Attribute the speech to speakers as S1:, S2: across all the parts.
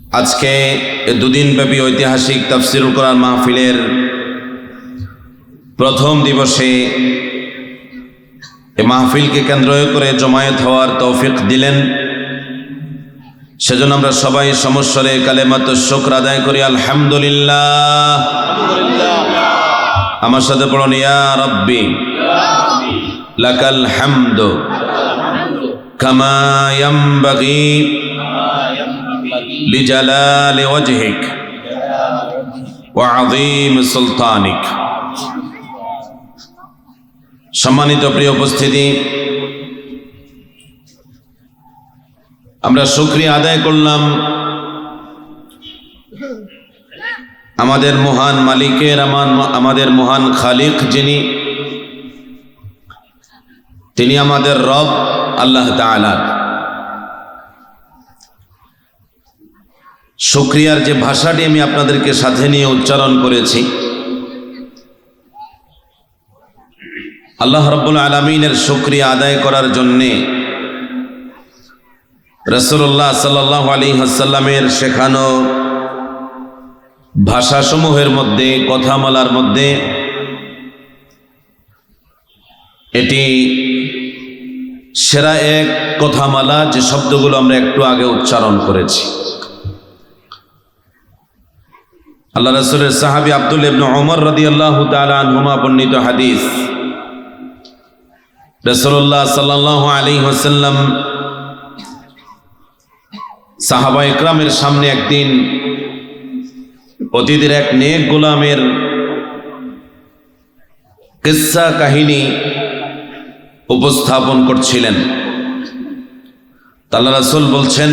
S1: আজকে দুদিন ব্যাপী ঐতিহাসিক তাফসীরুল কোরআন মাহফিলের প্রথম দিবসে এই মাহফিলকে কেন্দ্র করে জমায়েত হওয়ার তৌফিক দিলেন। সেজন্য আমরা সবাই সমস্বরে কালেমাতুশ শুকর আদায় করি, আলহামদুলিল্লাহ। আমার সাথে পড়ুন, ইয়া রাব্বি লাকাল হামদু কামা ইয়ানবাগি লিজালালি ওয়াজহিক ওয়া আযীম সুলতানিক। সম্মানিত প্রিয় উপস্থিতি, আমরা শুকরিয়া আদায় করলাম আমাদের মহান মালিকের, আমাদের মহান খালিক যিনি, তিনি আমাদের রব আল্লাহ তাআলা। শুকরিয়ার যে ভাষাটি আমি আপনাদেরকে সাথে নিয়ে উচ্চারণ করেছি, আল্লাহ রাব্বুল আলামিনের শুকরিয়া আদায় করার জন্যে রাসূলুল্লাহ সাল্লাল্লাহু আলাইহি ওয়াসাল্লামের শেখানো ভাষাসমূহের মধ্যে, কথামালার মধ্যে এটি সেরা এক কথামালা, যে শব্দগুলো আমরা একটু আগে উচ্চারণ করেছি। আল্লাহ রাসূলের সাহাবী আব্দুল্লাহ ইবনে ওমর রাদিয়াল্লাহু তাআলা আনহুমা বর্ণিত হাদিস, রাসূলুল্লাহ সাল্লাল্লাহু আলাইহি ওয়াসাল্লাম সাহাবা ইকরামের সামনে একদিন অতীতের এক নেক গোলামের কিসসা কাহিনী উপস্থাপন করছিলেন। আল্লাহ রাসূল বলছেন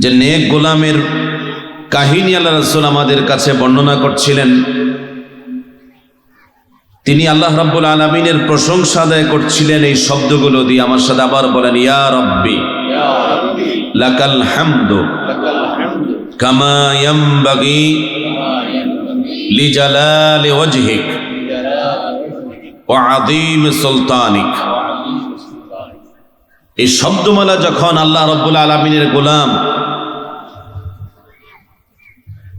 S1: যে নেক গোলামের কাহিনী আল্লাহ রাসূল আমাদের কাছে বর্ণনা করছিলেন। তিনি আল্লাহ রাব্বুল আলামিনের প্রশংসা আদায় করছিলেন এই শব্দগুলো দিয়ে। আমার সাথে আবার বলেন, ইয়া রাব্বি লাকাল হামদু কামা ইয়ানবাগি লিজালালি ওয়াজহিক ওয়া আযীম সুলতানিক। এই শব্দমালা যখন আল্লাহ রাব্বুল আলামিনের গোলাম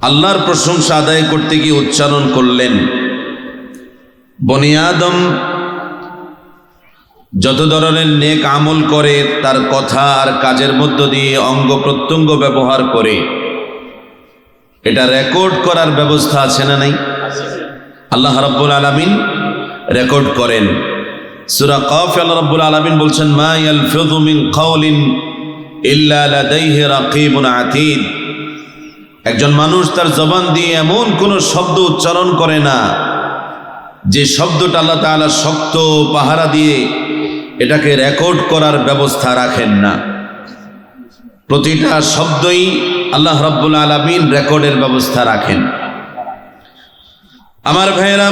S1: আল্লাহর প্রশংসা আদায় করতে গিয়ে উচ্চারণ করলেন, বনি আদম যত ধরনের নেক আমল করে, তার কথা আর কাজের মধ্য দিয়ে অঙ্গ প্রত্যঙ্গ ব্যবহার করে, এটা রেকর্ড করার ব্যবস্থা আছে না নাই? আল্লাহ রাব্বুল আলামিন রেকর্ড করেন। সূরা কাফ আল্লাহ রাব্বুল আলামিন বলছেন, মা ইয়ালফিযু মিন কাওলিন ইল্লা লাদাইহি রাকীবুন আতীদ। একজন মানুষ তার জবান দিয়ে এমন কোন শব্দ উচ্চারণ করে না যে শব্দটা আল্লাহ তাআলা শক্ত পাহারা দিয়ে এটাকে রেকর্ড করার ব্যবস্থা রাখেন না। প্রতিটা শব্দই আল্লাহ রাব্বুল আলামিন রেকর্ডের ব্যবস্থা রাখেন। আমার ভাইয়েরা,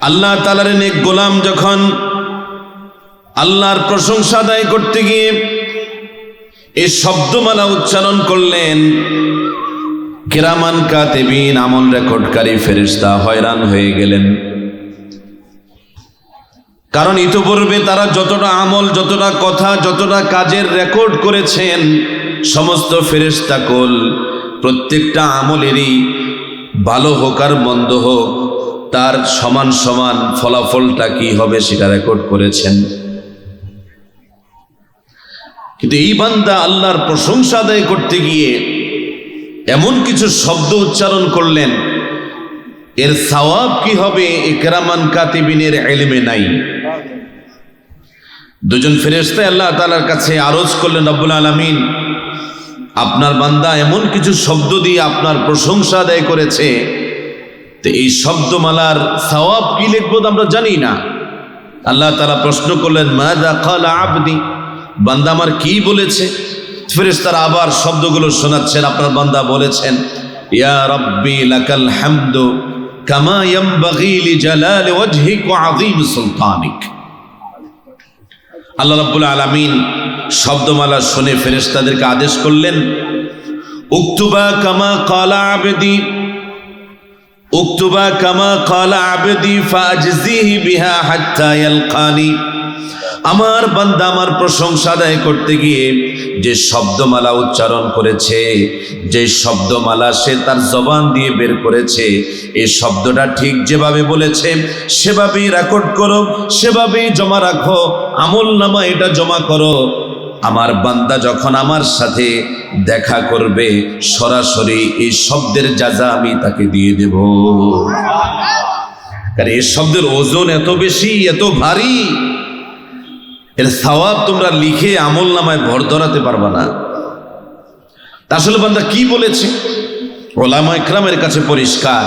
S1: আল্লাহ তাআলার নেক গোলাম যখন আল্লাহর প্রশংসা আদায় করতে গিয়ে এই শব্দমালা উচ্চারণ করলেন, কিরামান কাতিবিন, আমল রেকর্ডকারী ফেরেশতা হয়রান হয়ে গেলেন। কারণ ইতিপূর্বে তারা যতটা আমল, যতটা কথা, যতটা কাজের রেকর্ড করেছেন, সমস্ত ফেরেশতাকুল প্রত্যেকটা আমলেরই ভালো হোক আর মন্দ হোক, তার সমান সমান ফলাফলটা কি হবে সেটা রেকর্ড করেছেন। কিন্তু এই বান্দা আল্লাহর প্রশংসা আদায় করতে গিয়ে এমন কিছু শব্দ উচ্চারণ করলেন, এর সওয়াব কি হবে ইকরামান কাতিবিনের ইলমে নাই। দুজন ফেরেশতা আল্লাহ তাআলার কাছে আরজ করলেন, রব্বুল আলামিন, আপনার বান্দা এমন কিছু শব্দ দিয়ে আপনার প্রশংসা আদায় করেছে, তো এই শব্দমালার সওয়াব কি লিখব আমরা জানি না। আল্লাহ তাআলা প্রশ্ন করলেন, মাযা ক্বালা আবদি, বান্দা আমার কি বলেছে? ফেরেশতারা আবার শব্দগুলো শোনাচ্ছেন। আপনার বান্দা বলেছেন, ইয়া রাব্বি লাকাল হামদু কামা ইয়ানবাগি লিজালালি ওয়াজহিক ওয়া আযীম সুলতানিক। আল্লাহ রাব্বুল আলামিন শব্দমালা শুনে ফেরেশতাদেরকে আদেশ করলেন, উকতুবা কামা ক্বালা আবদি, উকতুবা কামা ক্বালা আবদি ফাআজজিহি বিহা হাত্তা ইয়ালকানি আমার বান্দা আমার প্রশংসা আদায় করতে গিয়ে যে শব্দমালা উচ্চারণ করেছে, যে শব্দমালা সে তার জবান দিয়ে বের করেছে, এই শব্দটা ঠিক যেভাবে বলেছে সেভাবেই রেকর্ড করো, সেভাবেই জমা রাখো, আমলনামা এটা জমা করো। আমার বান্দা যখন আমার সাথে দেখা করবে সরাসরি এই শব্দের যাজা আমি তাকে দিয়ে দেব। কারণ এই শব্দের ওজন এত বেশি, এত ভারী, এর সওয়াব তোমরা লিখে আমলনামায় ভর ধরাতে পারবা না। আসলে বান্দা কি বলেছে? ওলামা ইকরামের কাছে পরিষ্কার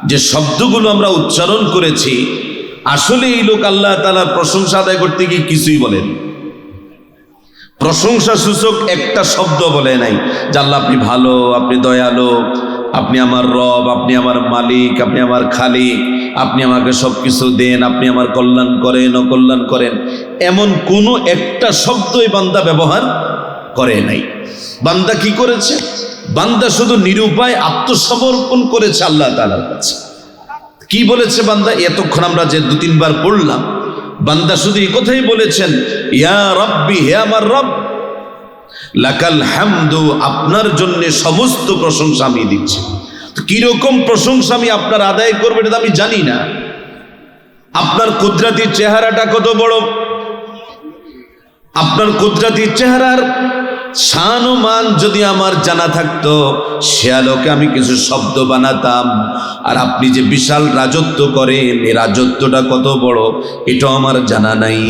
S1: যে শব্দগুলো আমরা উচ্চারণ করেছি, আসলে এই লোক আল্লাহ তাআলার প্রশংসা আদায় করতে গিয়ে কিছুই বলেন, প্রশংসা সূচক একটা শব্দ বলে নাই যে আল্লাহ আপনি ভালো, আপনি দয়ালু, আপনি আমার রব, আপনি আমার মালিক, আপনি আমার খালিক, আপনি আমাকে সবকিছু দেন, আপনি আমার কল্যাণ করেন, অকল্যাণ করেন, এমন কোনো একটা শব্দই বান্দা ব্যবহার করে নাই। বান্দা কি করেছে? বান্দা শুধু নিরুপায় আত্মসমর্পণ করেছে আল্লাহ তাআলার কাছে। কি বলেছে বান্দা? এতক্ষণ আমরা যে 2-3 বার পড়লাম, বান্দা শুধু এই কথাই বলেছেন, ইয়া রব্বি, হে আমার রব, লাকাল হামদু, আপনার জন্য সমস্ত প্রশংসা আমি দিচ্ছি। কিরকম প্রশংসা আমি আপনার আদায় করবো এটা আমি জানি না। আপনার কুদরতি চেহারাটা কত বড়, আপনার কুদরতি চেহারার শান ও মান যদি আমার জানা থাকতো, সে আলোকে আমি কিছু শব্দ বানাতাম। আর আপনি যে বিশাল রাজত্ব করেন, এই রাজত্বটা কত বড় এটাও আমার জানা নাই।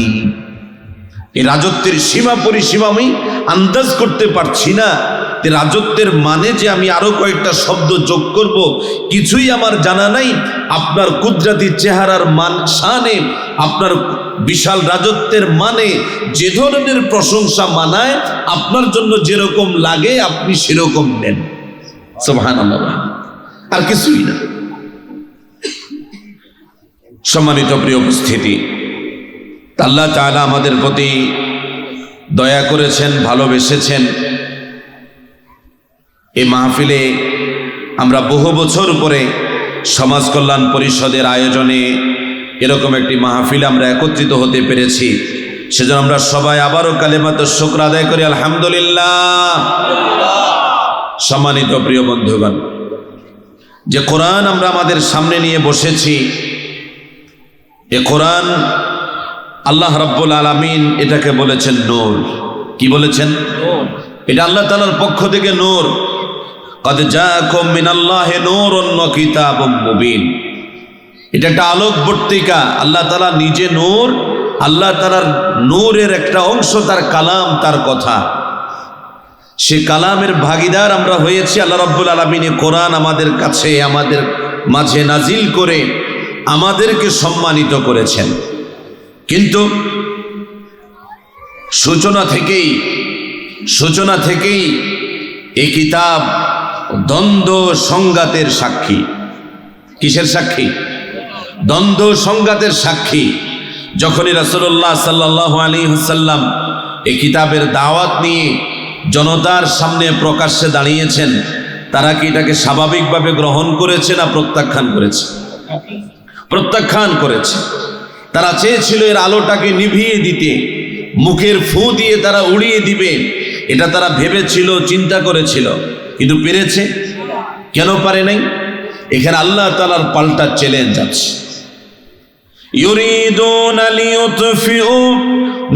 S1: এই রাজত্বের সীমা পরিসীমা আমি আন্দাজ করতে পারছি না। রাজত্বের মানে যে আমি আরো কয়েকটা শব্দ যোগ করব, কিছুই আমার জানা নাই। আপনার কুদরতি চেহারার মান শানে, আপনার বিশাল রাজত্বের মানে যে ধরনের প্রশংসা মানায়, আপনার জন্য যেরকম লাগে আপনি সেরকম নেন। সুবহানাল্লাহ, আর কিছুই না। সম্মানিত প্রিয় উপস্থিতি, আল্লাহ তাআলা আমাদের প্রতি দয়া করেছেন, ভালোবেসেছেন। এই মাহফিলে আমরা বহু বছর পরে সমাজ কল্যাণ পরিষদের আয়োজনে এরকম একটি মাহফিলে আমরা একত্রিত হতে পেরেছি। সেজন্য আমরা সবাই আবারও কালেমাতুশ শুকর আদায় করি, আলহামদুলিল্লাহ। সম্মানিত প্রিয় বন্ধুগণ, যে কোরআন আমরা আমাদের সামনে নিয়ে বসেছি, এ কোরআন আল্লাহ রাব্বুল আলামিন এটাকে বলেছেন নূর। কি বলেছেন? এটা আল্লাহ তাআলার পক্ষ থেকে নূর। قد جاءكم من الله نور وكتاب مبين। এটা একটা আলোকবর্তিকা। আল্লাহ তাআলা নিজে নূর, আল্লাহ তাআলার নূরের একটা অংশ তার কালাম, তার কথা। সে কালামের ভাগীদার আমরা হয়েছি। আল্লাহ রাব্বুল আলামিন কোরআন আমাদের কাছে, আমাদের মাঝে নাজিল করে আমাদেরকে সম্মানিত করেছেন। কিন্তু সূচনা থেকেই এই কিতাব দ্বন্দ্ব সংঘাতের সাক্ষী। কিসের সাক্ষী? দ্বন্দ্ব সংঘাতের সাক্ষী। যখনই রাসূলুল্লাহ সাল্লাল্লাহু আলাইহি ওয়াসাল্লাম এই কিতাবের দাওয়াত নিয়ে জনতার সামনে প্রকাশ্যে দাঁড়িয়েছেন, তারা কি এটাকে স্বাভাবিকভাবে গ্রহণ করেছে না প্রত্যাখ্যান করেছে? প্রত্যাখ্যান করেছে। তারা চেয়েছিল এর আলোটাকে নিভিয়ে দিতে, মুখের ফু দিয়ে তারা উড়িয়ে দিবে, এটা তারা ভেবেছিল, চিন্তা করেছিল। কিন্তু পেরেছে? কেন পারে নাই? এখানে আল্লাহ তাআলার পাল্টা চ্যালেঞ্জ আছে। ইউরিদুনা লিইউতফিউ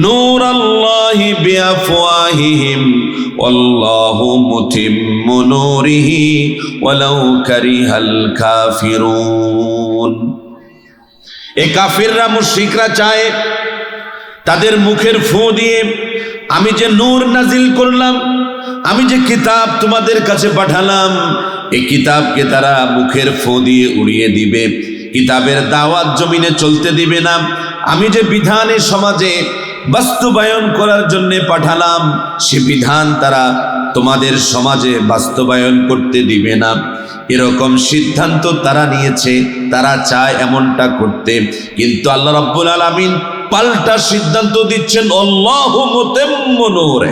S1: নূরাল্লাহি বিআফওয়াহিহিম ওয়াল্লাহু মুতিম্মু নূরিহি ওয়ালাউ কারিহাল কাফিরুন। এই কাফিররা, মুশরিকরা চায় তাদের মুখের ফু দিয়ে আমি যে নূর নাজিল করলাম, আমি যে কিতাব তোমাদের কাছে পাঠালাম, এই কিতাবকে তারা মুখের ফু দিয়ে উড়িয়ে দিবে। কিতাবের দাওয়াত জমিনে চলতে দিবে না। আমি যে বিধানে সমাজে বাস্তবায়ন করার জন্য পাঠালাম, সে বিধান তারা তোমাদের সমাজে বাস্তবায়ন করতে দিবে না। এরকম সিদ্ধান্ত তারা নিয়েছে, তারা চায় এমনটা করতে। কিন্তু আল্লাহ রাব্বুল আলামিন পাল্টা সিদ্ধান্ত দিচ্ছেন, আল্লাহু মুতিম্মু নূরে।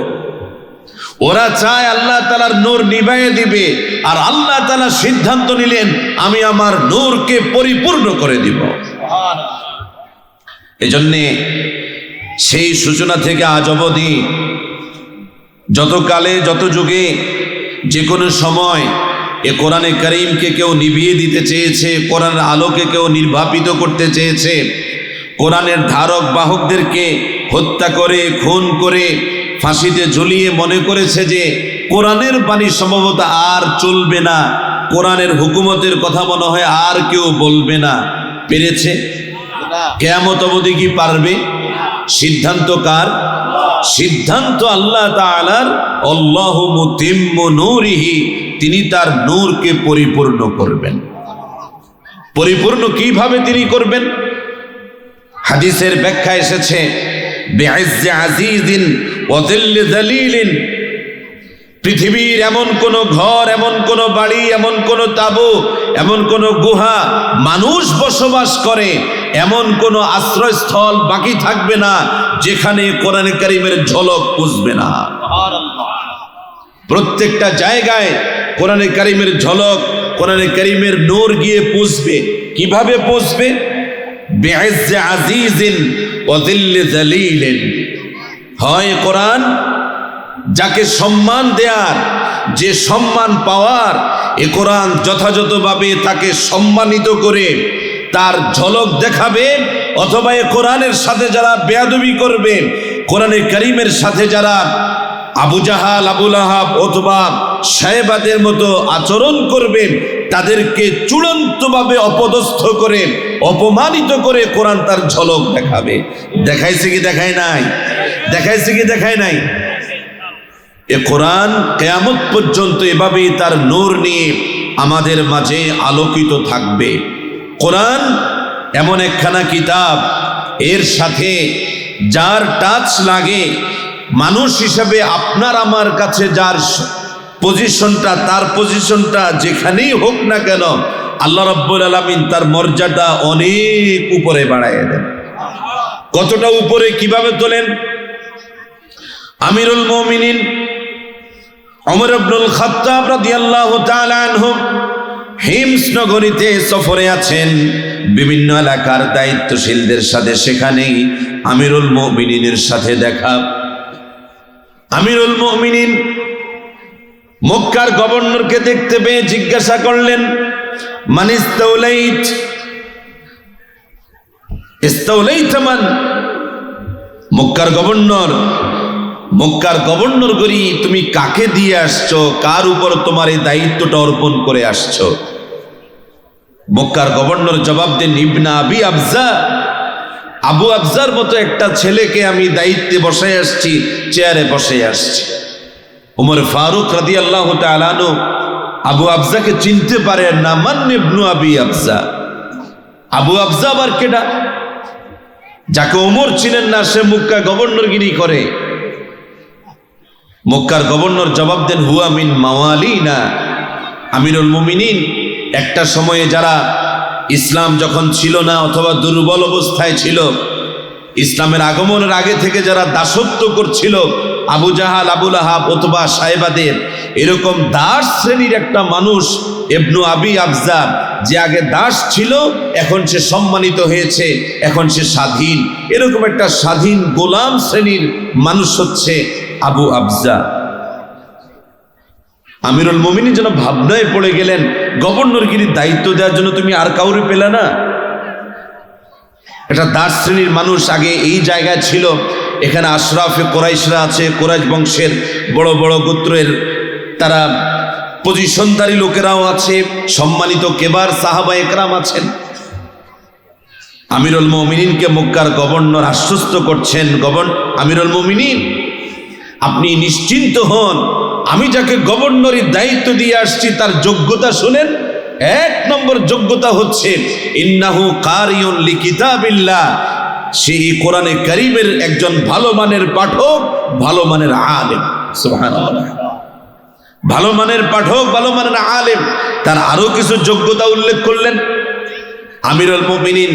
S1: ওরা চায় আল্লাহ তাআলার নূর নিভাইয়ে দিবে, আর আল্লাহ তাআলা সিদ্ধান্ত নিলেন আমি আমার নূরকে পরিপূর্ণ করে দিব। এজন্যে সেই সূচনা থেকে আজ অবধি যত কালে যত যুগে যে কোনো সময় এ কোরআনে কারীমকে কেউ নিভিয়ে দিতে চেয়েছে, কোরআনের আলোকে কেউ নির্বাপিত করতে চেয়েছে, কোরআনের ধারক বাহকদেরকে হত্যা করে খুন করে ফাঁসিতে ঝুলিয়ে মনে করেছে যে কোরআনের বাণী সম্ভবত আর চলবে না, কোরআনের হুকুমতের কথা মনে হয় আর কেউ বলবে না। পেরেছে? কিয়ামত অবধি কি পারবে? সিদ্ধান্ত কার? সিদ্ধান্ত আল্লাহ তাআলার। আল্লাহু মুতিম্মু নূরিহি, তিনি তার নূরকে পরিপূর্ণ করবেন। পরিপূর্ণ কিভাবে তিনি করবেন? হাদিসের ব্যাখ্যা এসেছে বিইজ্জি আজিজিন ওয়া যিল্লি যালিলিন, পৃথিবীর এমন কোন ঘর, এমন কোন বাড়ি, এমন কোন তাঁবু, এমন কোন গুহা মানুষ বসবাস করে, এমন কোন আশ্রয়স্থল বাকি থাকবে না যেখানে কোরআনে কারীমের ঝলক পুষবে না। প্রত্যেকটা জায়গায় কোরআনে কারীমের ঝলক, কোরআনে কারীমের নূর গিয়ে পুষবে। কিভাবে পুষবে? বিইজ্জি আজিজিন ওয়া যিল্লি যালিলিন। হয় কোরআন যাকে সম্মান দেয়ার, যে সম্মান পাওয়ার, এ কোরআন যথাযথভাবে তাকে সম্মানিত করে তার ঝলক দেখাবে, অথবা এ কোরআনের সাথে যারা বেয়াদবি করবে, কোরআনে কারীমের সাথে যারা আবু জাহাল, আবু লাহাব অথবা সাহেবাদের মতো আচরণ করবে, তাদেরকে চূড়ান্তভাবে অপদস্থ করে অপমানিত করে কোরআন তার ঝলক দেখাবে। দেখাইছে কি দেখায় নাই? দেখাইছে কি দেখায় নাই? এ কোরআন কিয়ামত পর্যন্ত এভাবেই তার নূর নিয়ে আমাদের মাঝে আলোকিত থাকবে। কোরআন এমন একখানা কিতাব, এর সাথে যার টাচ লাগে, মানুষ হিসাবে আপনার আমার কাছে যার পজিশনটা, তার পজিশনটা যেখানেই হোক না কেন, আল্লাহ রাব্বুল আলামিন তার মর্যাদা অনেক উপরে বাড়ায় দেন। কতটা উপরে? কিভাবে তোলেন? আমিরুল মুমিনিন ওমর ইবনুল খাত্তাব রাদিয়াল্লাহু তাআলা আনহু হিমস নগরীতে সফরে আছেন, বিভিন্ন এলাকার দায়িত্বশীলদের সাথে। সেখানেই আমিরুল মুমিনিনের সাথে দেখা। আমিরুল মুমিনিন মক্কার গভর্নরকে দেখতে পেয়ে জিজ্ঞাসা করলেন, মান ইস্তাউলাইত? ইস্তাউলাইতা মান? মক্কার গভর্নর, মক্কার গভর্নর গরি তুমি কাকে দিয়ে আসছো? কার উপর তোমার এই দায়িত্বটা অর্পণ করে আসছো? মক্কার গভর্নর জবাব দেন, ইবনা আবি আবজা, আবু আবজার মতো একটা ছেলেকে আমি দায়িত্বে বসাই আসছি, চেয়ারে বসে আসছি। ওমর ফারুক রাদিয়াল্লাহু তাআলা আনহু আবু আবজাকে চিনতে পারেন না। মান ইবনু আবি আবজা? আবু আবজা আবার কেডা? যাকে ওমর চিনেন না, সে মক্কা গভর্নরগিরি করে। মক্কার গভর্নর জবাব দেন, হুয়া মিন মাওয়ালিনা। আমিরুল মুমিনিন, একটা সময়ে যারা ইসলাম যখন ছিল না অথবা দুর্বল অবস্থায় ছিল, ইসলামের আগমনের আগে থেকে যারা দাসত্ব করছিল, আবু জাহাল, আবু লাহাব অথবা সাহেবাদের, এরকম দাস শ্রেণীর একটা মানুষ ইবনু আবি আবজা, যে আগে দাস ছিল এখন সে সম্মানিত হয়েছে, এখন সে স্বাধীন, এরকম একটা স্বাধীন গোলাম শ্রেণীর মানুষ হচ্ছে আবু আবজা। আমিরুল মুমিনিন যেন ভাবনায় পড়ে গেলেন, গভর্নরগিরির দায়িত্ব দেওয়ার জন্য তুমি আর কাউরে পেলে না? একটা দাস শ্রেণীর মানুষ আগে এই জায়গায় ছিল। এখানে আশরাফে কোরাইশরা আছে, কোরাইশ বংশের বড় বড় গোত্রের তারা পজিশনধারী লোকেরাও আছে, সম্মানিত কেবার সাহাবা একরাম আছেন। আমিরুল মুমিনিনকে মক্কার গভর্নর আশ্বস্ত করছেন, আমিরুল মুমিনিন আপনি নিশ্চিন্ত হন, আমি যাকে গভর্নরের দায়িত্ব দিয়ে আসছি তার যোগ্যতা শুনেন। এক নম্বর যোগ্যতা হচ্ছে ইন্নাহু কারিউন লিকিতাবিল্লাহ, সেই কোরআনে কারীমের একজন ভালো মানের পাঠক, ভালো মানের আলেম। সুবহানাল্লাহ, ভালো মানের পাঠক, ভালো মানের আলেম। তার আরো কিছু যোগ্যতা উল্লেখ করলেন। আমিরুল মুমিনিন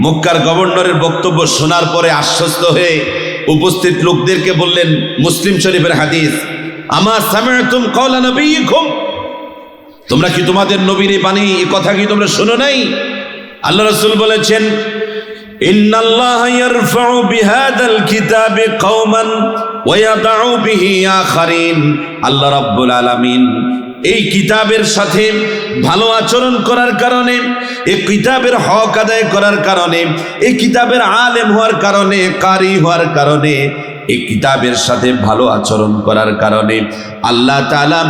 S1: মক্কার গভর্নরের বক্তব্য শোনার পরে আশ্বস্ত হয়ে উপস্থিত লোকদেরকে বললেন, মুসলিম শরীফের হাদিস, আমা সামি'তুম কওলা নবিয়িকুম, তোমরা কি তোমাদের নবীর বাণী, এই কথা কি তোমরা শোনো নাই? আল্লাহ রাসূল বলেছেন, ইন্নাল্লাহা ইয়ারফাউ বিহাদাল কিতাবি কওমান ওয়া ইয়াদউ বিহি আখারিন। আল্লাহ রাব্বুল আলামিন এই কিতাবের সাথে ভালো আচরণ করার কারণে, এই কিতাবের হক আদায় করার কারণে, এই কিতাবের আলেম হওয়ার কারণে, কারি হওয়ার কারণে, এই কিতাবের সাথে ভালো আচরণ করার কারণে আল্লাহ তাআলা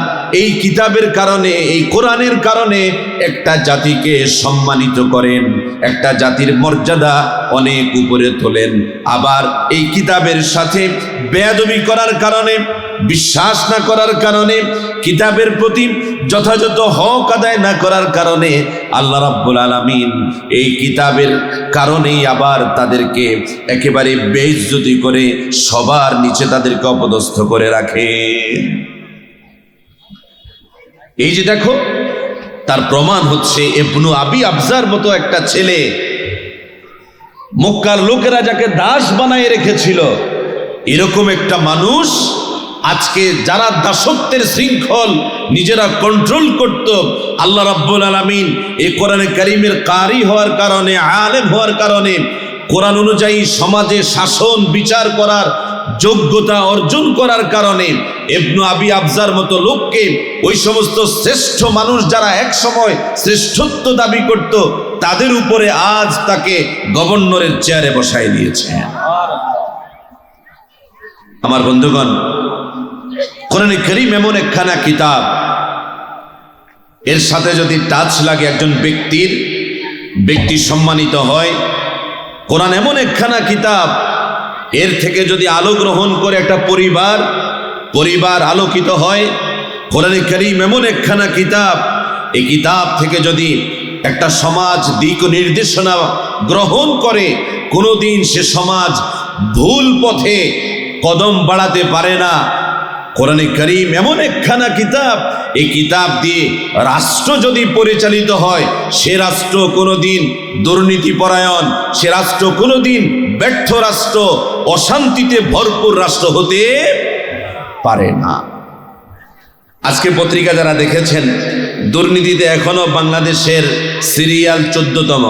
S1: এই কিতাবের কারণে, এই কোরআনের কারণে একটা জাতিকে সম্মানিত করেন, একটা জাতির মর্যাদা অনেক উপরে তোলেন। আবার এই কিতাবের সাথে বেয়াদবি করার কারণে, বিশ্বাস না করার কারণে, কিতাবের প্রতি যথাযথ হক আদায় না করার কারণে আল্লাহ রাব্বুল আলামিন এই কিতাবের কারণেই আবার তাদেরকে একেবারে বেইজ্জতি করে সবার নিচে তাদেরকে অপদস্থ করে রাখে। এই যে দেখো, তার প্রমাণ হচ্ছে ইবনু আবি আবজার মতো একটা ছেলে, মক্কার লোকেরা যাকে দাস বানায় রেখেছিল, এরকম একটা মানুষ আজকে যারা দাসত্বের শৃঙ্খল নিজেরা কন্ট্রোল করত, আল্লাহ রাব্বুল আলামিন এই কোরআনে কারীমের কারি হওয়ার কারণে, আলেম হওয়ার কারণে, কোরআন অনুযায়ী সমাজে শাসন বিচার করার যোগ্যতা অর্জন করার কারণে ইবনু আবি আবজার মতো লোককে, ওই সমস্ত শ্রেষ্ঠ মানুষ যারা এক সময় শ্রেষ্ঠত্ব দাবি করত, তাদের উপরে আজ তাকে গভর্নরের চেয়ারে বসায় দিয়েছে। আমার বন্ধুগণ, কোরআনে কারীম এমন একখানা কিতাব, এর সাথে যদি টাচ লাগে একজন ব্যক্তি সম্মানিত হয়। কোরআন এমন একখানা কিতাব, এর থেকে যদি আলো গ্রহণ করে একটা পরিবার আলোকিত হয়। কোরআনে কারীম এমন একখানা কিতাব, এই কিতাব থেকে যদি একটা সমাজ দিক নির্দেশনা গ্রহণ করে, কোনোদিন সে সমাজ ভুল পথে কদম বাড়াতে পারে না। কোরআনে কারীম এমন একখানা কিতাব, এই কিতাব দিয়ে রাষ্ট্র যদি পরিচালিত হয়, সে রাষ্ট্র কোনোদিন দুর্নীতিপরায়ণ, সে রাষ্ট্র কোনোদিন ব্যর্থ রাষ্ট্র, অশান্তিতে ভরপুর রাষ্ট্র হতে পারে না। আজকে পত্রিকা যারা দেখেছেন, দুর্নীতিতে এখনো বাংলাদেশের সিরিয়াল 14তম।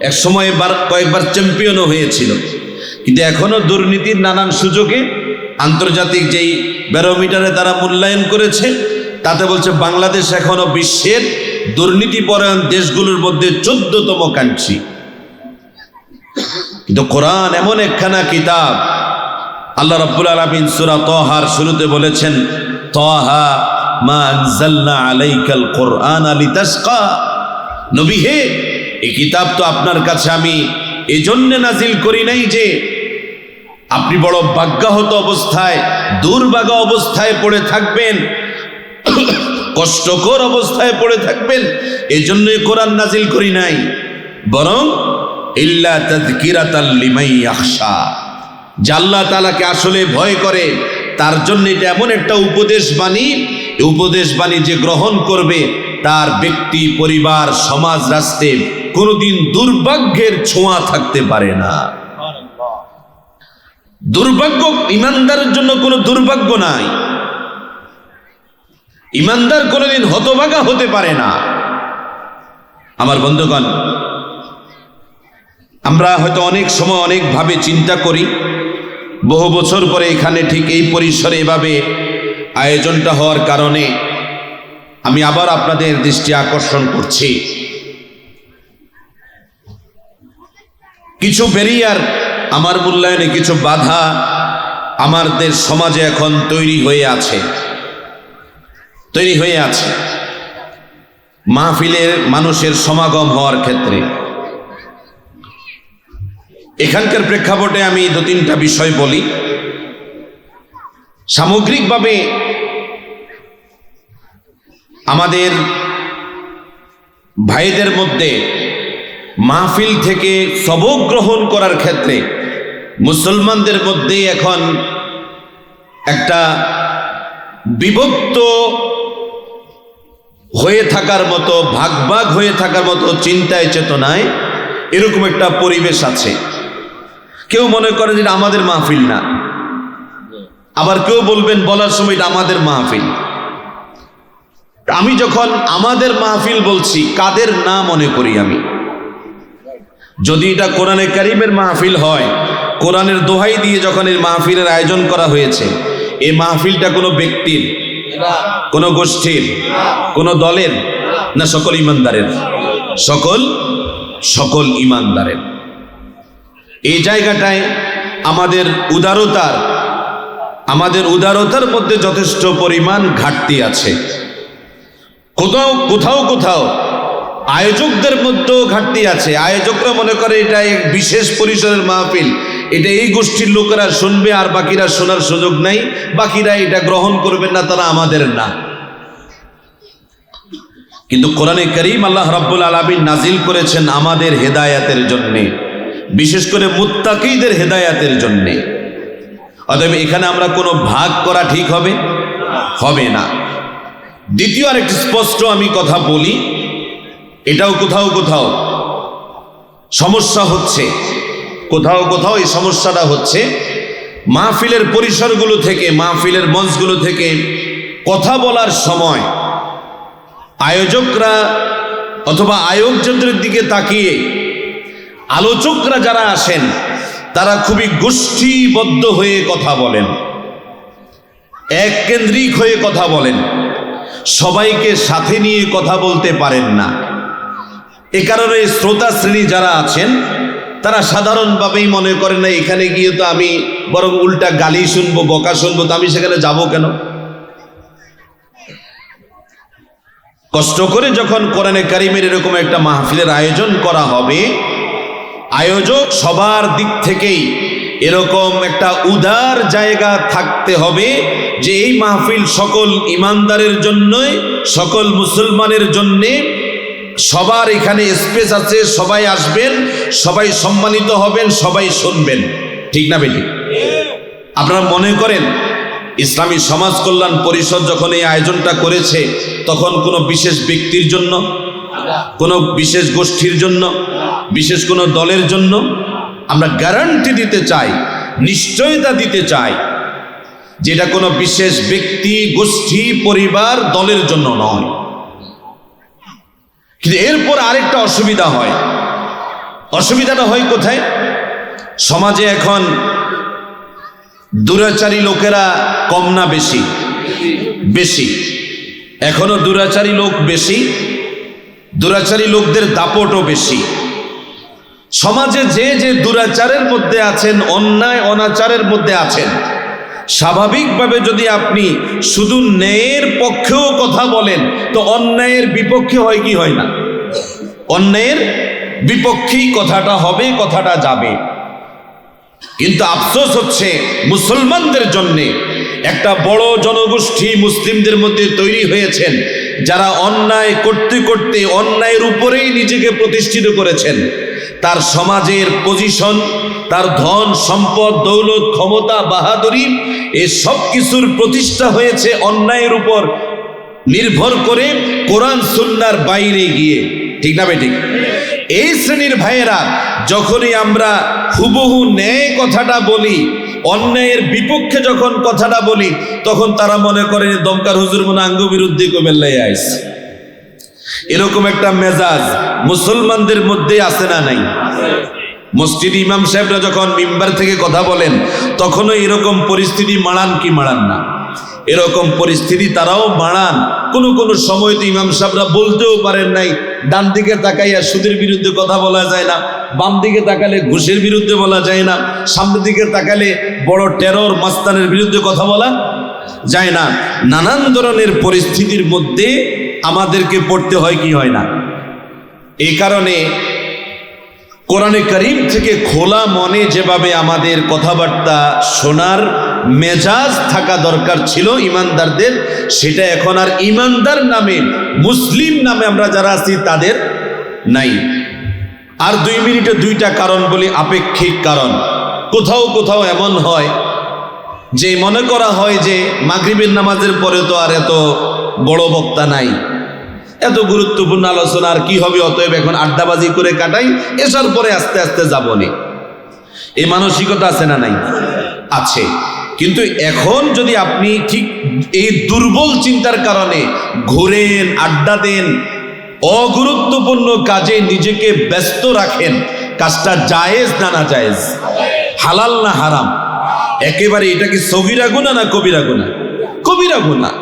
S1: এক সময় কয়েকবার চ্যাম্পিয়নও হয়েছিল, কিন্তু এখনো দুর্নীতির নানান সুযোগে আন্তর্জাতিক যেই ব্যারোমিটারে তারা মূল্যায়ন করেছে, তাতে বলছে বাংলাদেশ এখনো বিশ্বের দুর্নীতিপরায়ণ দেশগুলোর মধ্যে 14তম কান্ট্রি। কিন্তু কোরআন এমন একখানা কিতাব, আল্লাহ রাব্বুল আলামিন সূরা তাহার শুরুতে বলেছেন, তাহা মা আনজালনা আলাইকাল কুরআনা লিতাশকা। নবী হে, এই কিতাব তো আপনার কাছে আমি এজন্য নাজিল করি নাই যে আপনি বড় ভাগ্যাহত অবস্থায়, দুর্ভাগা অবস্থায় পড়ে থাকবেন, কষ্টকর অবস্থায় পড়ে থাকবেন, এজন্যই কোরআন নাজিল করি নাই, বরং ইল্লা তাযকিরাতাল লিমান ইয়াখশা, যে আল্লাহ তাআলাকে আসলে ভয় করে তার জন্য এটা এমন একটা উপদেশ বাণী যে গ্রহণ করবে, তার ব্যক্তি, পরিবার, সমাজ, রাষ্ট্রে কোনোদিন দুর্ভাগ্যের ছোঁয়া থাকতে পারে না। দুর্ভাগ্য ইমানদারের জন্য কোনো দুর্ভাগ্য নাই। ইমানদার কোনোদিন হতভাগা হতে পারে না। আমার বন্ধুগণ, আমরা হয়তো অনেক সময় অনেকভাবে চিন্তা করি, বহু বছর পরে এখানে ঠিক এই পরিসরে এভাবে আয়োজনটা হওয়ার কারণে আমি আবার আপনাদের দৃষ্টি আকর্ষণ করছি। কিছু ব্যারিয়ার, আমার মূল্যায়নে কিছু বাধা আমাদের সমাজে এখন তৈরি হয়ে আছে। মাহফিলের মানুষের সমাগম হওয়ার ক্ষেত্রে এখানকার প্রেক্ষাপটে আমি 2-3টা বিষয় বলি। সামগ্রিকভাবে আমাদের ভাইদের মধ্যে মাহফিল থেকে সবক গ্রহণ করার ক্ষেত্রে মুসলমানদের মধ্যে এখন একটা বিভক্ত হয়ে থাকার মতো, ভাগ হয়ে থাকার মতো চিন্তায় চেতনায় এরকম একটা পরিবেশ আছে। কেউ মনে করে যে আমাদের মাহফিল না, আবার কেউ বলবেন বলার সময় এটা আমাদের মাহফিল। আমি যখন আমাদের মাহফিল বলছি, কাদের না মনে করি আমি? যদি এটা কোরআনে কারিমের মাহফিল হয়, কোরআনের দোহাই দিয়ে যখন এই মাহফিলের আয়োজন করা হয়েছে, এই মাহফিলটা কোনো ব্যক্তির, কোনো গোষ্ঠীর, কোনো দলের না, সকল ইমানদারের, সকল ইমানদারের। এই জায়গাটায় আমাদের উদারতার মধ্যে যথেষ্ট পরিমাণ ঘাটতি আছে। কোথাও আয়োজকদের মধ্যেও ঘাটতি আছে। আয়োজকরা মনে করে এটা এক বিশেষ পরিসরের মাহফিল, এটা এই গোষ্ঠীর লোকেরা শুনবে আর বাকিরা শোনার সুযোগ নাই, বাকিরা এটা গ্রহণ করবেন না, তারা আমাদের না। কিন্তু কোরআনে কারীম আল্লাহ রাব্বুল আলামিন নাজিল করেছেন আমাদের হেদায়াতের জন্যে, বিশেষ করে মুত্তাকিদের হেদায়াতের জন্যে। অতএব এখানে আমরা কোনো ভাগ করা ঠিক হবে না। দ্বিতীয় আরেকটি স্পষ্ট আমি কথা বলি, এটাও কোথাও সমস্যা হচ্ছে, কোথাও এই সমস্যাটা হচ্ছে মাহফিলের পরিসরগুলো থেকে, মাহফিলের মঞ্চগুলো থেকে কথা বলার সময় আয়োজকরা অথবা আয়োজকদের দিকে তাকিয়ে আলোচকরা যারা আসেন তারা খুবই গোষ্ঠীবদ্ধ হয়ে কথা বলেন, এক কেন্দ্রিক হয়ে কথা বলেন, সবাইকে সাথে নিয়ে কথা বলতে পারেন না। এ কারণে শ্রোতা শ্রেণী যারা আছেন তারা সাধারণভাবেই মনে করেন না এখানে গিয়ে তো আমি বরং উল্টা গালি শুনবো, বকা শুনবো, তো আমি সেখানে যাব কেন? কষ্ট করে যখন কোরআনে কারিমের এরকম একটা মাহফিলের আয়োজন করা হবে, আয়োজক সবার দিক থেকেই এরকম একটা উদার জায়গা থাকতে হবে যে এই মাহফিল সকল ইমানদারের জন্যই, সকল মুসলমানের জন্যে, সবার এখানে স্পেস আছে, সবাই আসবেন, সবাই সম্মানিত হবেন, সবাই শুনবেন। ঠিক না বেটি? আপনারা মনে করেন ইসলামী সমাজ কল্যাণ পরিষদ যখন এই আয়োজনটা করেছে তখন কোনো বিশেষ ব্যক্তির জন্য, কোনো বিশেষ গোষ্ঠীর জন্য, বিশেষ কোনো দলের জন্য? আমরা গ্যারান্টি দিতে চাই, নিশ্চয়তা দিতে চাই যে এটা কোনো বিশেষ ব্যক্তি, গোষ্ঠী, পরিবার, দলের জন্য নয়। কিন্তু এরপর আরেকটা অসুবিধা হয়। অসুবিধাটা হয় কোথায়? সমাজে এখন দুরাচারী লোকেরা কম না বেশি? বেশি। এখনো দুরাচারী লোক বেশি, দুরাচারী লোকদের দাপটও বেশি। সমাজে যে দুরাচারের মধ্যে আছেন, অন্যায় অনাচারের মধ্যে আছেন, স্বাভাবিকভাবে যদি আপনি শুধু ন্যায়ের পক্ষেও কথা বলেন তো অন্যায়ের বিপক্ষে হয় কি হয় না? অন্যায়ের বিপক্ষেই কথাটা হবে, কথাটা যাবে। কিন্তু আফসোস হচ্ছে মুসলমানদের জন্যে একটা বড় জনগোষ্ঠী মুসলিমদের মধ্যে তৈরি হয়েছেন যারা অন্যায় করতে করতে অন্যায়ের উপরেই নিজেকে প্রতিষ্ঠিত করেছেন। তার সমাজের পজিশন, তার ধন সম্পদ, দৌলত, ক্ষমতা, বাহাদুরি, এই সব কিছুর প্রতিষ্ঠা হয়েছে অন্যায়ের উপর নির্ভর করে, কোরআন সুন্নাহর বাইরে গিয়ে। ঠিক না বেঠিক? এই শ্রেণীর ভাইয়েরা যখনই আমরা হুবহু ন্যায় কথাটা বলি, অন্যায়ের বিপক্ষে যখন কথাটা বলি, তখন তারা মনে করে দমকার হুজুর মনে আঙ্গ বিরুদ্ধে কমেল্লাই আইস। এরকম একটা মেজাজ মুসলমানদের মধ্যে আছে না নাই? মসজিদ ইমাম সাহেবরা যখন মিম্বার থেকে কথা বলেন তখনও এরকম পরিস্থিতি মাড়ান কি মাড়ান না? এরকম পরিস্থিতি তারাও বাড়ান। কোনো সময় তো ইমাম সাহেবরা বলতেও পারেন নাই, ডান দিকে তাকাইয়া সুদের বিরুদ্ধে কথা বলা যায় না, বাম দিকে তাকালে ঘুষের বিরুদ্ধে বলা যায় না, সামনের দিকে তাকালে বড় টেরর মাস্তানের বিরুদ্ধে কথা বলা যায় না। নানান ধরনের পরিস্থিতির মধ্যে আমাদেরকে পড়তে হয় কি হয় না? এই কারণে কোরআনে কারীম থেকে খোলা মনে যেভাবে আমাদের কথাবার্তা শোনার মেজাজ থাকা দরকার ছিল ইমানদারদের, সেটা এখন আর ইমানদার নামে, মুসলিম নামে আমরা যারা আছি তাদের নাই। আর 2 মিনিটে 2টা কারণ বলি, আপেক্ষিক কারণ। কোথাও এমন হয় যে মনে করা হয় যে মাগরিবের নামাজের পরে তো আর এত বড় বক্তা নাই, এত গুরুত্বপূর্ণ আলোচনা আর কি হবে, অতএব এখন আড্ডাবাজি করে কাটাই, এসার পরে আস্তে আস্তে যাবনি। এই মানসিকতা আছে না নাই? আছে। কিন্তু এখন যদি আপনি ঠিক এই দুর্বল চিন্তার কারণে ঘুরেন, আড্ডা দেন, অগুরুত্বপূর্ণ কাজে নিজেকে ব্যস্ত রাখেন, কাজটা জায়েজ না না জায়েজ, হালাল না হারাম, একেবারে এটা কি সগীরা গুনাহ না কবিরা গুনাহ? কবিরা গুনাহ।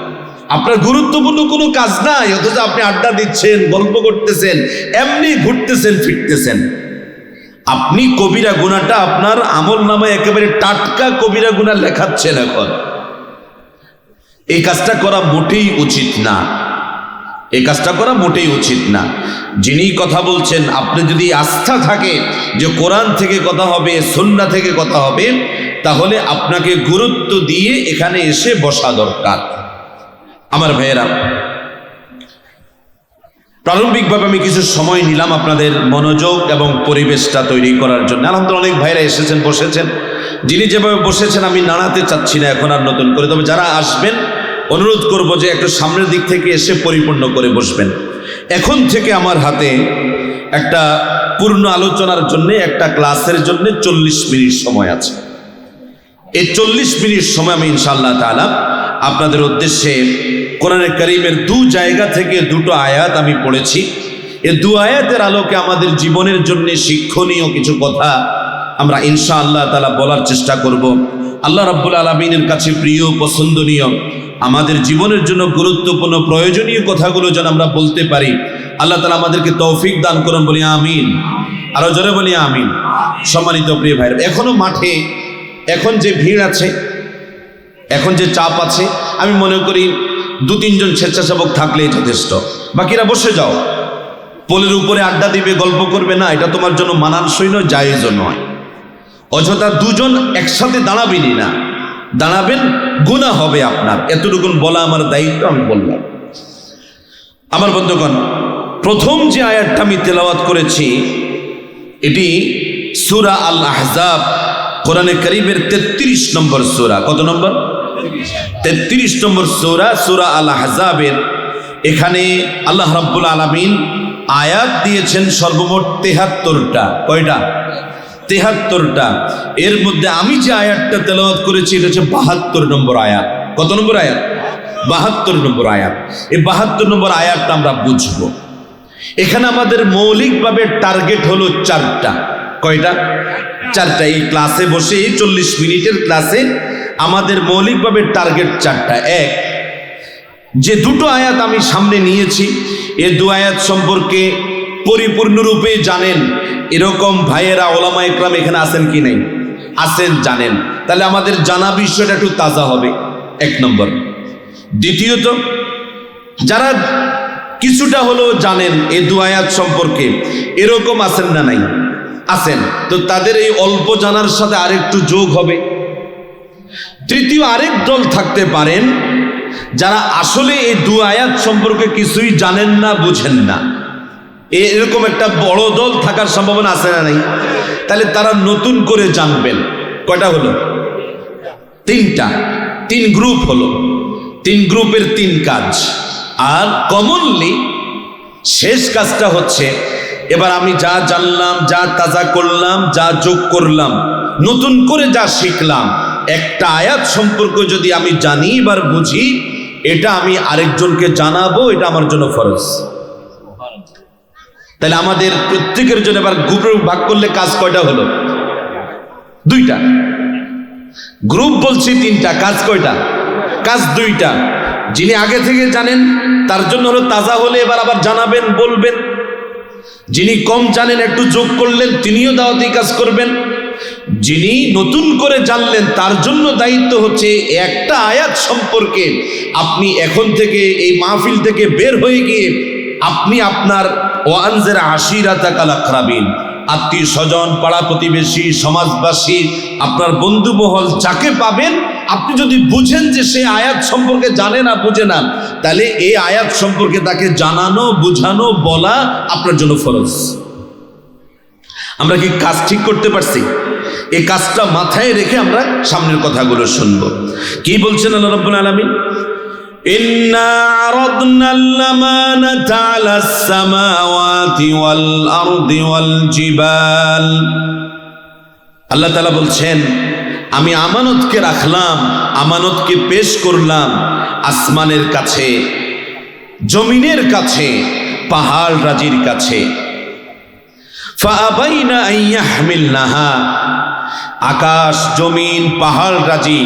S1: আপনার গুরুত্বপূর্ণ কোনো কাজ নাই, অথচ আপনি আড্ডা দিচ্ছেন, গল্প করতেছেন, এমনি ঘুরতেছেন ফিরতেছেন, আপনি কবিরা গুনাহটা আপনার আমল নামায় একেবারে টাটকা কবিরা গুনাহ লেখাচ্ছেন। এখন এই কাজটা করা মোটেই উচিত না, এই কাজটা করা মোটেই উচিত না। যিনি কথা বলছেন, আপনি যদি আস্থা থাকে যে কোরআন থেকে কথা হবে, সুন্নাহ থেকে কথা হবে, তাহলে আপনাকে গুরুত্ব দিয়ে এখানে এসে বসা দরকার। আমার ভাইয়েরা, প্রারম্ভিকভাবে আমি কিছু সময় নিলাম আপনাদের মনোযোগ এবং পরিবেশটা তৈরি করার জন্য। আলহামদুলিল্লাহ অনেক ভাইরা এসেছেন, বসেছেন। যিনি যেভাবে বসেছেন আমি নাড়াতে চাচ্ছি না এখন আর নতুন করে, তবে যারা আসবেন অনুরোধ করব যে একটু সামনের দিক থেকে এসে পরিপূর্ণ করে বসবেন। এখন থেকে আমার হাতে একটা পূর্ণ আলোচনার জন্য, একটা ক্লাসের জন্য 40 মিনিট সময় আছে। এই 40 মিনিট সময় আমি ইনশাআল্লাহ তাআলা আপনাদের উদ্দেশ্যে কোরআনে কারীমের 2 জায়গা থেকে 2টো আয়াত আমি পড়েছি। এই 2 আয়াতের আলোকে আমাদের জীবনের জন্য শিক্ষণীয় কিছু কথা আমরা ইনশাআল্লাহ তাআলা বলার চেষ্টা করব। আল্লাহ রাব্বুল আলামিনের কাছে প্রিয়, পছন্দনীয়, আমাদের জীবনের জন্য গুরুত্বপূর্ণ, প্রয়োজনীয় কথাগুলো যেন আমরা বলতে পারি। আল্লাহ তাআলা আমাদেরকে তৌফিক দান করুন, বলি আমিন। আরো জোরে বলি আমিন। সম্মানিত প্রিয় ভাইরা, এখনো মাঠে এখন যে ভিড় আছে, এখন যে চাপ আছে, আমি মনে করি 2-3 জন স্বেচ্ছাসেবক থাকলেই যথেষ্ট। বাকিরা বসে যাও, পোলের উপরে আড্ডা দিবে, গল্প করবে না, এটা তোমার জন্য মানানসই নয়, জায়েজও নয়। অযথা 2 জন একসাথে দাঁড়াবেনই না, দাঁড়াবেন গুনাহ হবে আপনার। এতটুকুন বলা আমার দায়িত্ব, আমি বললাম। আমার বন্ধুগণ, প্রথম যে আয়াতটা আমি তেলাওয়াত করেছি, এটি সূরা আল আহজাব, কোরআনে কারীমের 33 নম্বর সূরা। কত নম্বর? 33 নম্বর সূরা, সূরা আল আহজাবের। এখানে আল্লাহ রাব্বুল আলামিন আয়াত দিয়েছেন সর্বমোট 73টা। কয়টা? 73টা। এর মধ্যে আমি যে আয়াতটা তেলাওয়াত করেছি এটা হচ্ছে 72 নম্বর আয়াত। কত নম্বর আয়াত? 72 নম্বর আয়াত। এই 72 নম্বর আয়াতটা আমরা বুঝবো। এখানে আমাদের মৌলিকভাবে টার্গেট হলো 4টা। কয়টা? 4টা। এই ক্লাসে বসে, এই 40 মিনিটের ক্লাসে আমাদের মৌলিকভাবে টার্গেট 4টা। এক, যে 2টো আয়াত আমি সামনে নিয়েছি, এই 2 আয়াত সম্পর্কে পরিপূর্ণরূপে জানেন এরকম ভাইয়েরা, ওলামা ইকরাম এখানে আছেন কি নাই? আছেন, জানেন। তাহলে আমাদের জানা বিষয়টা একটু তাজা হবে, 1 নম্বর। দ্বিতীয়ত, যারা কিছুটা হলেও জানেন এই 2 আয়াত সম্পর্কে, এরকম আছেন না নাই? আছেন। তো তাদের এই অল্প জানার সাথে আরেকটু যোগ হবে। তৃতীয় আরেক দল থাকতে পারেন যারা আসলে এই 2 আয়াত সম্পর্কে কিছুই জানেন না, বুঝেন না। এরকম একটা বড় দল থাকার সম্ভাবনা আছে না নাই? তাহলে তারা নতুন করে জানবেন। কয়টা হলো? 3টা। 3 গ্রুপ হলো। 3 গ্রুপের 3 কাজ। আর কমনলি শেষ কাজটা হচ্ছে, এবার আমি যা জানলাম, যা তাজা করলাম, যা যোগ করলাম, নতুন করে যা শিখলাম, একটা আয়াত সম্পর্ক যদি আমি জানি বা বুঝি, এটা আমি আরেকজনকে জানাবো, এটা আমার জন্য ফরজ। তাহলে আমাদের প্রত্যেকের জন্য এবার গ্রুপে ভাগ করলে কাজ কয়টা হলো? 2টা। গ্রুপ বলছি 3টা, কাজ কয়টা? কাজ 2টা। যিনি আগে থেকে জানেন তার জন্য হলো তাজা হলে এবার আবার জানাবেন, বলবেন। যিনি কম জানেন, একটু যোগ করলেন, তিনিও দাওয়াতি কাজ করবেন। যিনি নতুন করে জানলেন তার জন্য দায়িত্ব হচ্ছে একটা আয়াত সম্পর্কে আপনি এখন থেকে এই মাহফিল থেকে বের হয়ে গিয়ে আপনি আপনার ওয়ানজির আশিরাতাকাল আকরাবিন, আত্মীয় স্বজন, পাড়া প্রতিবেশী, সমাজবাসী, আপনার বন্ধু মহল যাকে পাবেন, আপনি যদি বুঝেন যে সে আয়াত সম্পর্কে জানে না, বুঝে না, তাহলে এই আয়াত সম্পর্কে তাকে জানানো, বুঝানো, বলা আপনার জন্য ফরজ। আমরা কি কাজ ঠিক করতে পারছি? এই কাজটা মাথায় রেখে আমরা সামনের কথাগুলো শুনবো। কি বলছেন আল্লাহ রাব্বুল আলামিন? ইন্না আরাদনাল আমানাতা আলাস সামাওয়াতি ওয়াল আরদি ওয়াল জিবাল। আল্লাহ তাআলা বলছেন, আমি আমানতকে রাখলাম, আমানতকে পেশ করলাম আসমানের কাছে, জমিনের কাছে, পাহাড় রাজির কাছে। ফাআবাইনা আন ইয়াহমিলনাহা, আকাশ জমিন পাহাড় রাজি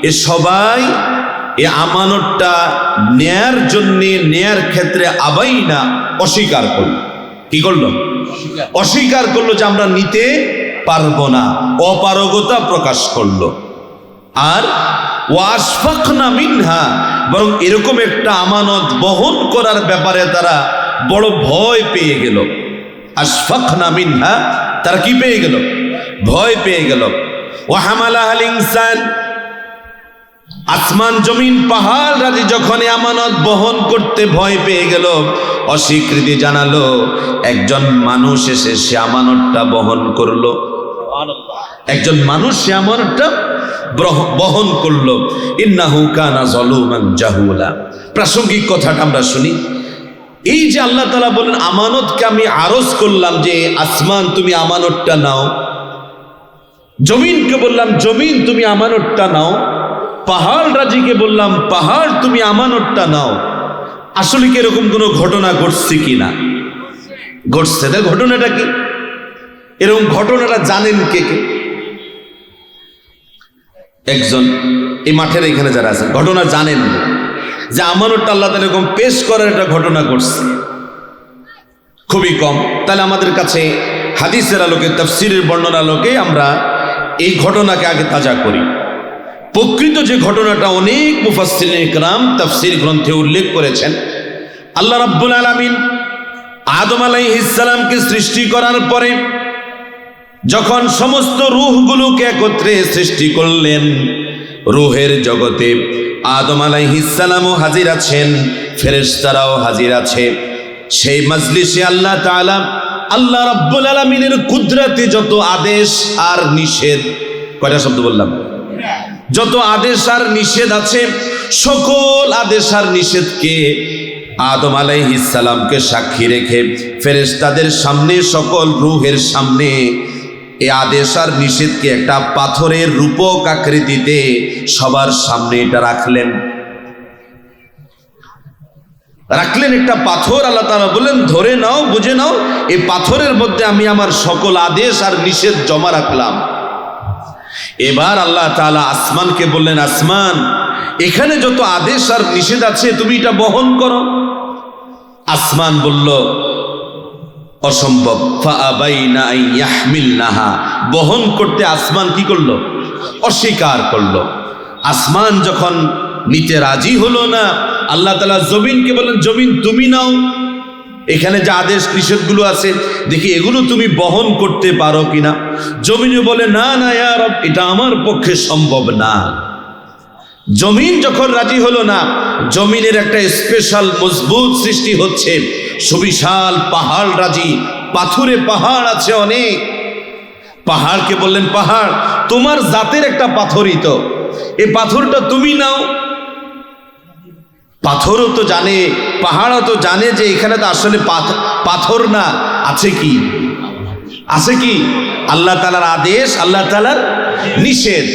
S1: এ সবাই এ আমানতটা নেয়ার জন্য নেয়ার ক্ষেত্রে আবাইনা অস্বীকার করল। কি করলো? অস্বীকার করলো যে আমরা নিতে পারবো না, অপারগতা প্রকাশ করলো। আর ওয়াশফাকনা মিনহা, বরং এরকম একটা আমানত বহন করার ব্যাপারে তারা বড় ভয় পেয়ে গেল। আশফাকনা মিনহা, তারা কি পেয়ে গেল? ভয় পেয়ে গেল। ওয়া হামালাহাল ইনসান, আসমান জমিন পাহাড় রাজি যখন আমানত বহন করতে ভয় পেয়ে গেল, অস্বীকৃতি জানালো, একজন মানুষ এসে সে আমানতটা বহন করলো। একজন মানুষ সে আমানতটা বহন করলো। ইন্নাহু কানা যালুমান জাহুলা। প্রাসঙ্গিক কথাটা আমরা শুনি। এই যে আল্লাহ তাআলা বলেন আমানতকে আমি আরজ করলাম যে আসমান তুমি আমানতটা নাও, জমিনকে বললাম জমিন তুমি আমানতটা নাও, পাহাড় রাজিকে বললাম পাহাড় তুমি আমানতটা নাও। আসলে কি এরকম কোনো ঘটনা ঘটছে কিনা? ঘটছে। তার ঘটনাটা কি? এরকম ঘটনাটা জানেন কে কে? একজন এই মাঠের এখানে যারা আছেন ঘটনা জানেন যে আমানতটা আল্লাহ তাআলা এরকম পেশ করার একটা ঘটনা ঘটছে? খুবই কম। তাহলে আমাদের কাছে হাদিসের আলোকে তাফসীরের বর্ণনার আলোকে আমরা এই ঘটনাকে আগে তাজা করি। প্রকৃত যে ঘটনাটা অনেক মুফাসসিরিন ইকরাম তাফসীর গ্রন্থে উল্লেখ করেছেন, আল্লাহ রাব্বুল আলামিন আদম আলাইহিস সালামকে সৃষ্টি করার পরে যখন সমস্ত রূহগুলোকে একত্রে সৃষ্টি করলেন, রূহের জগতে আদম আলাইহিস সালামও হাজির আছেন, ফেরেশতারাও হাজির আছে। সেই মজলিসে আল্লাহ তাআলা আল্লাহ রাব্বুল আলামিনের কুদরতে যত আদেশ আর নিষেধ, কয়টা শব্দ বললাম? যত আদেশ আর নিষেধ আছে, সকল আদেশ আর নিষেধকে আদম আলাইহিস সালামকে সাক্ষী রেখে ফেরেশতাদের সামনে, সকল রূহের সামনে এই আদেশ আর নিষেধকে একটা পাথরের রূপক আকৃতিতে সবার সামনে এটা রাখলেন। একটা পাথর। আল্লাহ তাআলা বললেন ধরে নাও, বুঝে নাও, এই পাথরের মধ্যে আমি আমার সকল আদেশ আর নিষেধ জমা রাখলাম। এবার আল্লাহ তাআলা আসমানকে বললেন, আসমান এখানে যত আদেশ আর নিষেধ আছে তুমি এটা বহন করো। আসমান বলল অসম্ভব। ফাআবাইনা আন ইয়াহমিলনাহা, বহন করতে আসমান কি করলো? অস্বীকার করলো। আসমান যখন নিতে রাজি হলো না, আল্লাহ তাআলা জমিনকে বললেন জমিন তুমি নাও, এখানে যে আদেশ নিষেধগুলো আছে দেখি এগুলো তুমি বহন করতে পারো কিনা। জমিনও বলে না না ইয়া রব, এটা আমার পক্ষে সম্ভব না। জমিন যখন রাজি হলো না, জমিনের একটা স্পেশাল মজবুত সৃষ্টি হচ্ছে, সুবিশাল পাহাড় রাজি, পাথুরে পাহাড় আছে অনেক। পাহাড়কে বললেন পাহাড় তোমার জাতের একটা পাথরই তো, এই পাথরটা তুমি নাও। পাথরও তো জানে, পাহাড়ও তো জানে যে এখানে তো আসলে পাথর না, আছে কি? আছে কি? আল্লাহ তাআলার আদেশ, আল্লাহ তাআলার নিষেধ।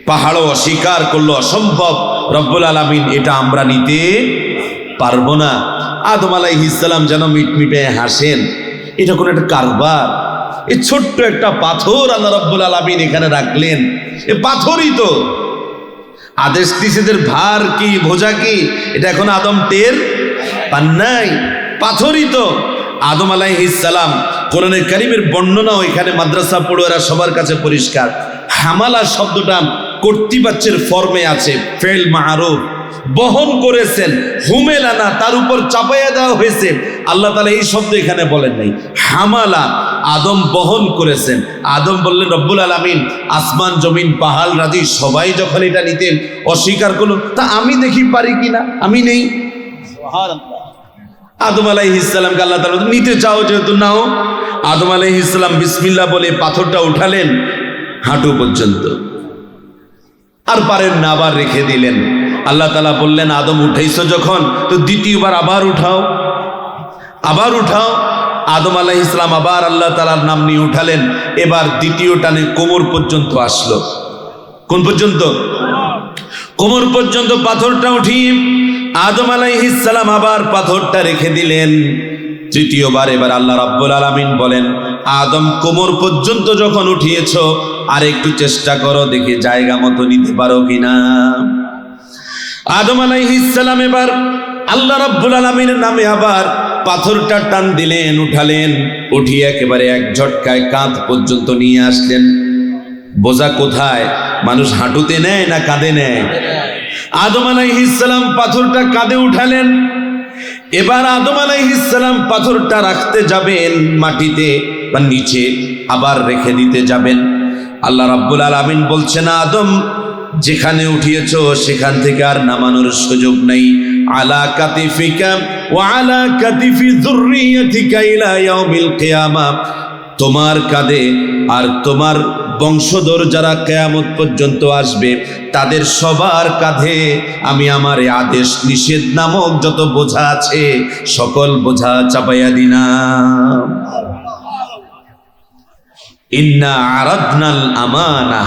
S1: পাহাড়ও অস্বীকার করলো, অসম্ভব, রব্বুল আলামিন এটা আমরা নিতে পারবো না। আদম আলাইহিস সালাম যেন মিটমিটে হাসেন, এটা কোনো একটা কারবার। এই ছোট্ট একটা পাথর আল্লাহ রব্বুল আলামিন এখানে রাখলেন, এ পাথরই তো। আদেশ নিষেধের ভার কি, বোঝা কি, এটা এখন আদম টের পান নাই, পাথরই তো। আদম আলাইহিস সালাম, কোরআনে কারীমের বর্ণনাও এখানে মাদ্রাসা পড়ুয়ারা সবার কাছে পরিষ্কার। হামালা শব্দটা কর্তৃপক্ষের ফর্মে আছে, ফেল মারুফ, বহন করেছেন। হুমেলানা, তার উপর চাপাইয়া দেওয়া হয়েছে। আল্লাহ তাআলা এই শব্দ এখানে বলেন নাই, হামালা, আদম বহন করেছেন। আদম বললেন রব্বুল আলামিন আসমান জমিন পাহাড় রাজি সবাই যখন এটা নিতেন অস্বীকার করলো, তা আমি দেখি পারি কিনা, আমি নেই। আদম আলাইহিস সালামকে আল্লাহ তাআলা নিতে চাও যেহেতু নাও। আদম আলাইহিস সালাম বিসমিল্লাহ বলে পাথরটা উঠালেন হাঁটু পর্যন্ত, আর পারেন না, আবার রেখে দিলেন। আল্লাহ তাআলা বললেন আদম উঠাইছো যখন, তো দ্বিতীয়বার আবার উঠাও, আবার উঠাও। আদম আলাইহিস সালাম আবার আল্লাহ তাআলার নাম নিয়ে উঠালেন। এবার দ্বিতীয় টানে কোমর পর্যন্ত আসলো। কোন পর্যন্ত? কোমর পর্যন্ত পাথরটা উঠিয়ে আদম আলাইহিস সালাম আবার পাথরটা রেখে দিলেন। তৃতীয়বার এবার আল্লাহ রাব্বুল আলামিন বলেন, আদম কোমর পর্যন্ত যখন উঠিয়েছো, আর একটু চেষ্টা করো, দেখি জায়গা মতো নিতে পারো কিনা। আদম আলাইহিস সালাম এবার আল্লাহ রাব্বুল আলামিনের নামে আবার পাথরটা টান দিলেন, উঠালেন, উঠিয়ে একেবারে এক ঝটকায় কাঁধ পর্যন্ত নিয়ে আসলেন। বোঝা কোথায়? মানুষ হাঁটুতে নেয় না কাঁধে নেয়? আদম আলাইহিস সালাম পাথরটা কাঁধে উঠালেন। এবার আদম আলাইহিস সালাম পাথরটা রাখতে যাবেন মাটিতে বা নিচে, আবার রেখে দিতে যাবেন। আল্লাহ রাব্বুল আলামিন বলছেন, আদম যেখানে উঠিয়েছো সেখান থেকে আর নামানোর সুযোগ নাই। আলা কাতিফিকা ওয়া আলা কাতিফি যুররিয়াতিকা ইলা ইয়াউমিল কিয়ামা, তোমার কাঁধে আর তোমার বংশধর যারা কিয়ামত পর্যন্ত আসবে তাদের সবার কাঁধে আমি আমার আদেশ নিষেধ নামক যত বোঝা আছে সকল বোঝা চাপাইয়া দিলাম। ইন্না আরাদনাল আমানা,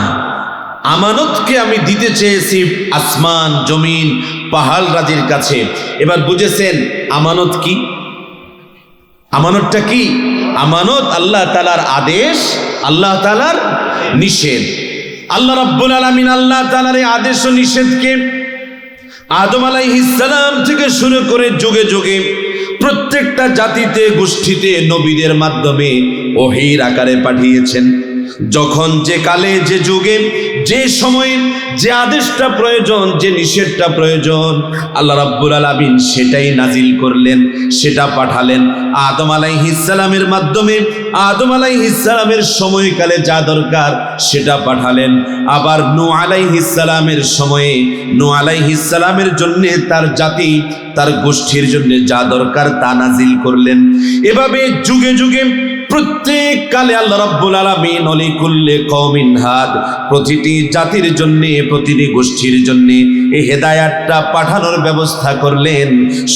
S1: আমানতকে আমি দিতে চেয়েছি আসমান জমিন পাহাড় রাজির কাছে। এবার বুঝেছেন আমানত কি? আমানতটা কি? আমানত আল্লাহ তাআলার আদেশ, আল্লাহ তাআলার নিষেধ। আল্লাহ রাব্বুল আলামিন আল্লাহ তাআলার এই আদেশ ও নিষেধকে আদম আলাইহিস সালাম থেকে শুরু করে যুগে যুগে প্রত্যেকটা জাতিতে গোষ্ঠীতে নবীদের মাধ্যমে ওহীর আকারে পাঠিয়েছেন। যখন যে কালে যে যুগে যে সময়ে যে আদেশটা প্রয়োজন, যে নিষেধটা প্রয়োজন, আল্লাহ রাব্বুল আলামিন সেটাই নাজিল করলেন, সেটা পাঠালেন আদম আলাইহিস সালামের মাধ্যমে। আদম আলাইহিস সালামের সময়কালে যা দরকার সেটা পাঠালেন। আবার নূহ আলাইহিস সালামের সময়ে নূহ আলাইহিস সালামের জন্য তার জাতি তার গোষ্ঠীর জন্য যা দরকার তা নাজিল করলেন। এভাবে যুগে যুগে প্রত্যেক কালে আল্লাহ রাব্বুল আলামিন লিকুল্লি কওমিন হাদ, প্রতিটি জাতির জন্য প্রতিটি গোষ্ঠীর জন্য এই হেদায়েতটা পাঠানোর ব্যবস্থা করলেন।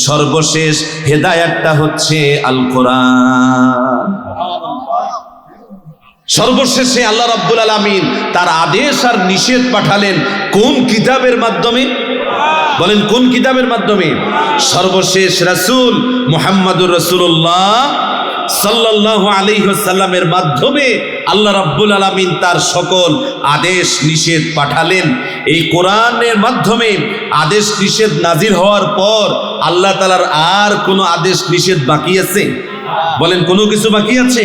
S1: সর্বশেষ হেদায়েতটা হচ্ছে আল কোরআন। সর্বশেষে আল্লাহ রাব্বুল আলামিন তার আদেশ আর নিষেধ পাঠালেন কোন কিতাবের মাধ্যমে? বলেন কোন কিতাবের মাধ্যমে? সর্বশেষ রাসূল মুহাম্মদুর রাসূলুল্লাহ সাল্লাল্লাহু আলাইহি ওয়াসাল্লামের মাধ্যমে আল্লাহ রাব্বুল আলামিন তার সকল আদেশ নিষেধ পাঠালেন। এই কোরআনের মাধ্যমে আদেশ নিষেধ নাজিল হওয়ার পর আল্লাহ তাআলার আর কোনো আদেশ নিষেধ বাকি আছে? বলেন কোনো কিছু বাকি আছে?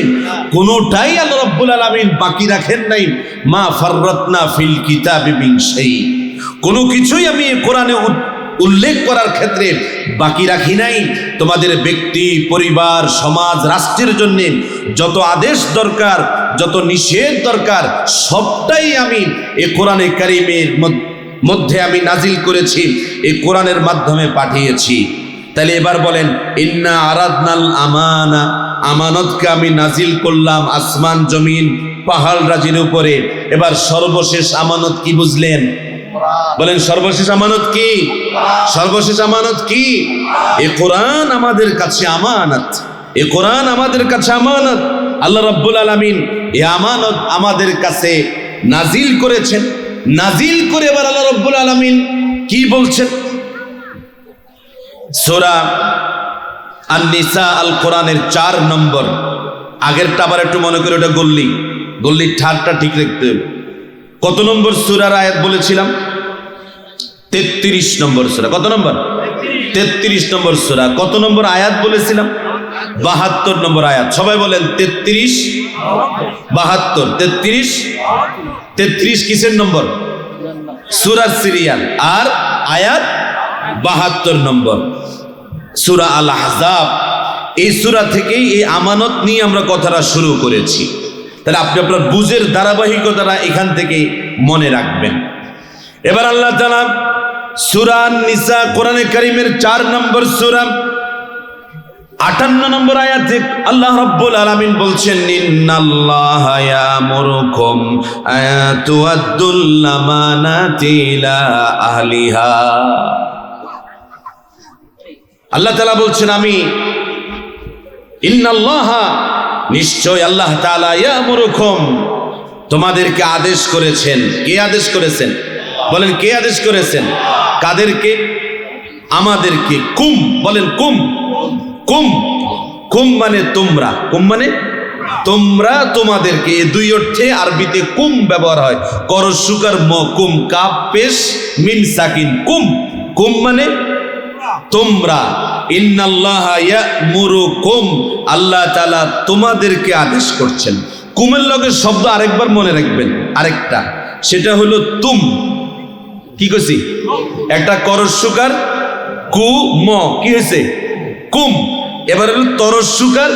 S1: কোনোটাই আল্লাহ রাব্বুল আলামিন বাকি রাখেন নাই। মা ফাররাতনা ফিল কিতাবি মিন শাই, কোনো কিছুই আমি এই কোরআনে উল্লেখ করার ক্ষেত্রে বাকি রাখি নাই। তোমাদের ব্যক্তি পরিবার সমাজ রাষ্ট্রের জন্য যত আদেশ দরকার, যত নিষেধ দরকার, সবটাই আমি এই কোরআনে কারীমের মধ্যে আমি নাজিল করেছি, এই কোরআনের মাধ্যমে পাঠিয়েছি। তাহলে এবার বলেন ইন্না আরাদনাল আমানা, আমানতকে আমি নাজিল করলাম আসমান জমিন পাহাড় রাজির উপরে। এবার সর্বশেষ আমানত কি বুঝলেন? বলেন সর্বশেষ আমানত কি? সর্বশেষ আমানত কি? এই কোরআন আমাদের কাছে আমানত, এই কোরআন আমাদের কাছে আমানত। আল্লাহ রাব্বুল আলামিন এই আমানত আমাদের কাছে নাজিল করেছেন। নাজিল করে এবার আল্লাহ রাব্বুল আলামিন কি বলছেন? সূরা আন-নিসা আল কোরআনের 4 নম্বর, আগেরটা আবার একটু মনে করে, ওটা গল্লির ঠারটা ঠিক রাখতে হবে। কত নম্বর সূরার আয়াত বলেছিলাম? 33 নম্বর সূরা। কত নম্বর? 33 নম্বর সূরা। কত নম্বর আয়াত বলেছিলাম? 72 নম্বর আয়াত। সবাই বলেন 33 72 33 33 কিসের নম্বর? সূরার সিরিয়াল। আর আয়াত 72 নম্বর সূরা আল আহজাব। এই সূরা থেকেই এই আমানত নিয়ে আমরা কথাটা শুরু করেছি। তাহলে আপনি আপনার বুঝের ধারাবাহিকতাটা এখান থেকে মনে রাখবেন। এবার আল্লাহ তাআলা সূরা আন-নিসা কোরআনে কারীমের 4 নম্বর সূরা 58 নম্বর আয়াতে আল্লাহ রাব্বুল আলামিন বলছেন ইন্নাল্লাহা ইয়ামুরুকুম আয়াতুআদ্দুল আমানাতি ইলা আহলিহা। আল্লাহ তাআলা বলছেন আমি ইন্নাল্লাহা, নিশ্চয় আল্লাহ তাআলা ইয়ামুরুকুম, তোমাদেরকে আদেশ করেছেন। কে আদেশ করেছেন? বলেন কে আদেশ করেছেন? কাদেরকে? আমাদেরকে। কুম, বলেন কুম, কুম, কুম মানে তোমরা, কুম মানে তোমরা, তোমাদেরকে, এই দুই অর্থে আরবিতে কুম ব্যবহার হয়। করসুকার ম, কুম, কাপ পেশ মিন সাকিন, কুম। কুম মানে তোমরা। ইন্নাল্লাহা ইয়া'মুরুকুম, আল্লাহ তাআলা তোমাদেরকে আদেশ করছেন। কুমের লগে শব্দ আরেকবার মনে রাখবেন, আরেকটা, সেটা হলো তুম। কি কইছি? একটা করসুকার কু ম, কি হয়েছে? কুম। এবার হলো তরসুকার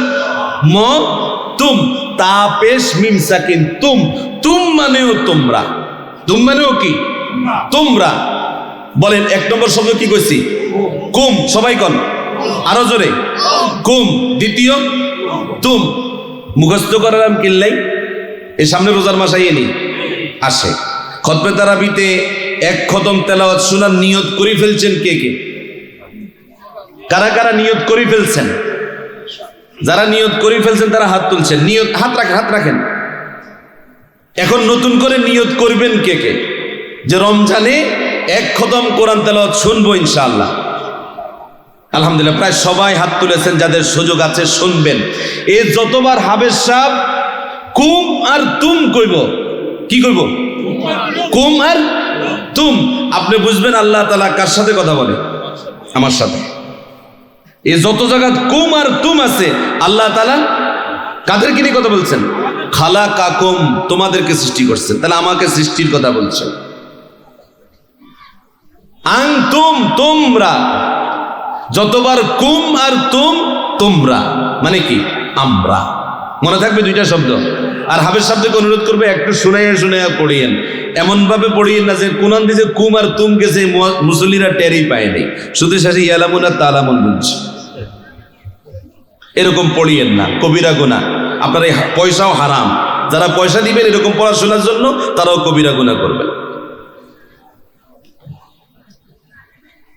S1: ম, তুম, তা পেশ মিম সাকিন, তুম। তুম মানেও তোমরা, তুম মানেও কি? তোমরা। বলেন এক নম্বর শব্দ কি কইছি? কুম। সবাই কন, আরো জোরে, কুম। দ্বিতীয় তুম। মুখস্থ করালাম কিল্লাই, এই সামনে রোজার মাস আইনি আসে। খতমে তারাবিতে এক খতম তেলাওয়াত শোনার নিয়ত করে ফেলছেন কে কে? কারা কারা নিয়ত করে ফেলছেন? যারা নিয়ত করে ফেলছেন তারা হাত তুলছেন। নিয়ত, হাত রাখেন, হাত রাখেন। এখন নতুন করে নিয়ত করবেন কে কে যে রমজানে এক খতম কোরআন তেলাওয়াত শুনবো ইনশাআল্লাহ? আলহামদুলিল্লাহ, প্রায় সবাই হাত তুলেছেন। যাদের সুযোগ আছে শুনবেন। এ যতবার হাবেজ সাহেব কুম আর তুম কইব, কি কইব? কুম আর তুম। আপনি বুঝবেন আল্লাহ তাআলা কার সাথে কথা বলে? আমার সাথে। এই যত জায়গায় কুম আর তুম আছে, আল্লাহ তাআলা কাদেরকে নিয়ে কথা বলছেন? খালাকাকুম, তোমাদেরকে সৃষ্টি করছেন। তাহলে আমাকে সৃষ্টির কথা বলছেন। আনতুম, তোমরা। যতবার কুম আর তুম, তোমরা মানে কি? আমরা। মনে থাকবে দুইটা শব্দ। আর হাবেজ শব্দকে অনুরোধ করবে একটু শুনাইয়া শুনাইয়া পড়িয়েন। এমন ভাবে পড়িয়েন না যে কোরআন দিয়ে কুম আর তুম গেছে মুসল্লিরা টেরই পায় নাই, শুধু শেষে ইয়ালামুন আর তালামুন বুঝছে। এরকম পড়িয়েন না, কবিরা গুনাহ। আপনার এই পয়সাও হারাম। যারা পয়সা দিবেন এরকম পড়াশোনার জন্য, তারাও কবিরা গুনাহ করবেন।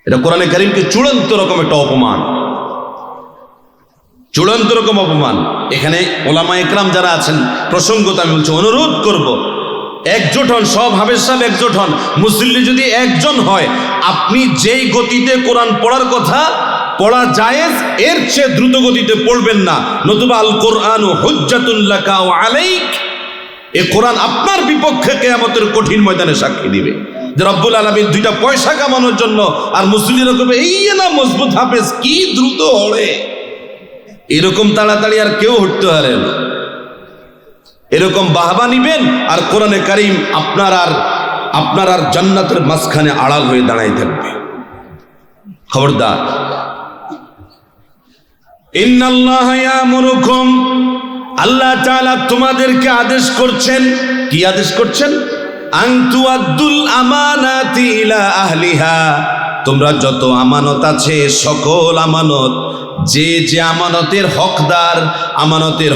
S1: এটা কোরআনে কারীমকে চূড়ান্ত রকম একটা অপমান, চূড়ান্ত রকম অপমান। এখানে ওলামা একরাম যারা আছেন, প্রসঙ্গত আমি বলছি, অনুরোধ করব একজোট হন। সব হাবেজ সাহেব একজোট হন। মুসল্লি যদি একজন হয়, আপনি যেই গতিতে কোরআন পড়ার কথা, পড়া জায়েজ, এর চেয়ে দ্রুত গতিতে পড়বেন না। নতুবা আল কোরআনু হুজ্জাতুন লাকা ওয়া আলাইক, এই কোরআন আপনার বিপক্ষে কিয়ামতের কঠিন ময়দানে সাক্ষী দিবে যে রব্বুল আলামিন দুইটা পয়সা কামানোর জন্য, আর মুসল্লিরা কবে এই না মজবুত হাফেজ, কি দ্রুত হড়ে। এরকম তাড়াতাড়ি আর কেউ হটতে পারে না। এরকম বাহবা নিবেন, আর কোরআনে কারীম আপনার আর জান্নাতের মাঝখানে আড়াল হয়ে দাঁড়াই থাকবে। খবরদার। ইন্নাল্লাহা ইয়ামুরুকুম, আল্লাহ তাআলা তোমাদেরকে আদেশ করছেন। কি আদেশ করছেন? আন তুআদ্দুল আমানাতি ইলা আহলিহা, তোমরা যত আমানত আছে সকল আমানত, যে যে আমানতের হকদার, আমানতের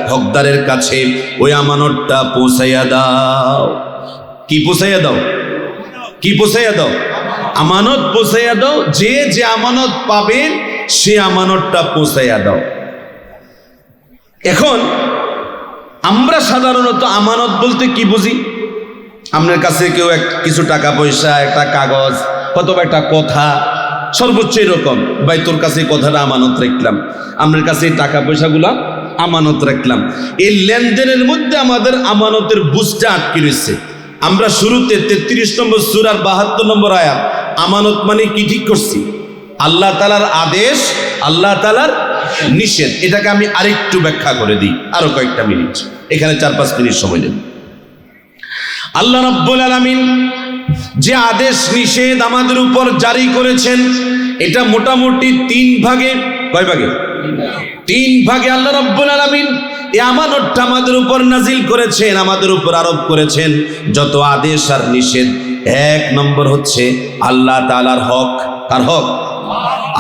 S1: হকদারের কাছে ওই আমানতটা পৌঁছাইয়া দাও। কি পৌঁছাইয়া দাও? কি পৌঁছাইয়া দাও? আমানত পৌঁছাইয়া দাও। যে যে আমানত পাবেন সে আমানতটা পৌঁছাইয়া দাও। এখন আমরা সাধারণত আমানত বলতে কি বুঝি? আপনার কাছে কেউ কিছু টাকা পয়সা, একটা কাগজ, অথবা একটা কথা, সর্বোচ্চ এরকম, ভাই তোর কাছে কথাটা আমানত রাখলাম, আপনার কাছে টাকা পয়সাগুলা আমানত রাখলাম। এই লেনদেনের মধ্যে আমাদের আমানতের বুঝটা আটকে রয়েছে। আমরা শুরুতে 33 নম্বর সূরার 72 নম্বর আয়াত, আমানত মানে কি ঠিক করছি? আল্লাহ তাআলার আদেশ, আল্লাহ তাআলার নিষেধ। এটাকে আমি আরেকটু ব্যাখ্যা করে দিই, আরো কয়েকটা মিনিট, এখানে 4-5 মিনিট সময় নেব। আল্লাহ রাব্বুল আলামিন যে আদেশ নিষেধ আমাদের উপর জারি করেছেন, এটা মোটামুটি 3 ভাগে। কয় ভাগে? 3 ভাগে আল্লাহ রাব্বুল আলামিন এই আমানতটা আমাদের উপর নাজিল করেছেন, আমাদের উপর আরোপ করেছেন। যত আদেশ আর নিষেধ, 1 নম্বর হচ্ছে আল্লাহ তাআলার হক। কার হক?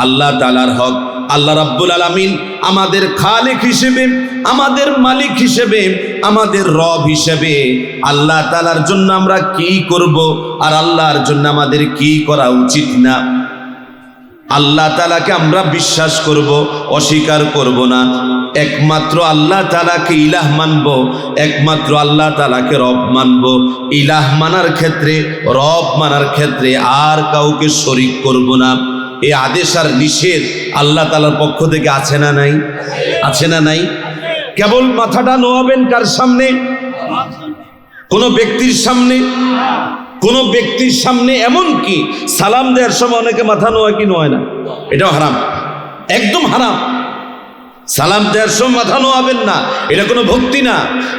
S1: আল্লাহ তাআলার হক। আল্লাহ রাব্বুল আলামিন আমাদের খালিক হিসেবে, আমাদের মালিক হিসেবে, আমাদের রব হিসেবে আল্লাহ তাআলার জন্য আমরা কি করব আর আল্লাহর জন্য আমাদের কি করা উচিত না, আল্লাহ তাআলাকে আমরা বিশ্বাস করব, অস্বীকার করব না। একমাত্র আল্লাহ তাআলাকে ইলাহ মানব, একমাত্র আল্লাহ তাআলাকে রব মানব। ইলাহ মানার ক্ষেত্রে, রব মানার ক্ষেত্রে আর কাউকে শরীক করব না। এই আদেশ আর নিষেধ আল্লাহ তাআলার পক্ষ থেকে আছে না নাই? আছে না নাই? কেবল মাথাটা নোয়াবেন কার সামনে? কোন ব্যক্তির সামনে। কোন ব্যক্তির সামনে, এমন কি সালাম দেওয়ার সময় অনেকে মাথা নোয়া কি নোয় না? এটাও হারাম, একদম হারাম। সালাম দেওয়ার সময় মাথা নোয়াবেন না, এটা কোনো ভক্তি না।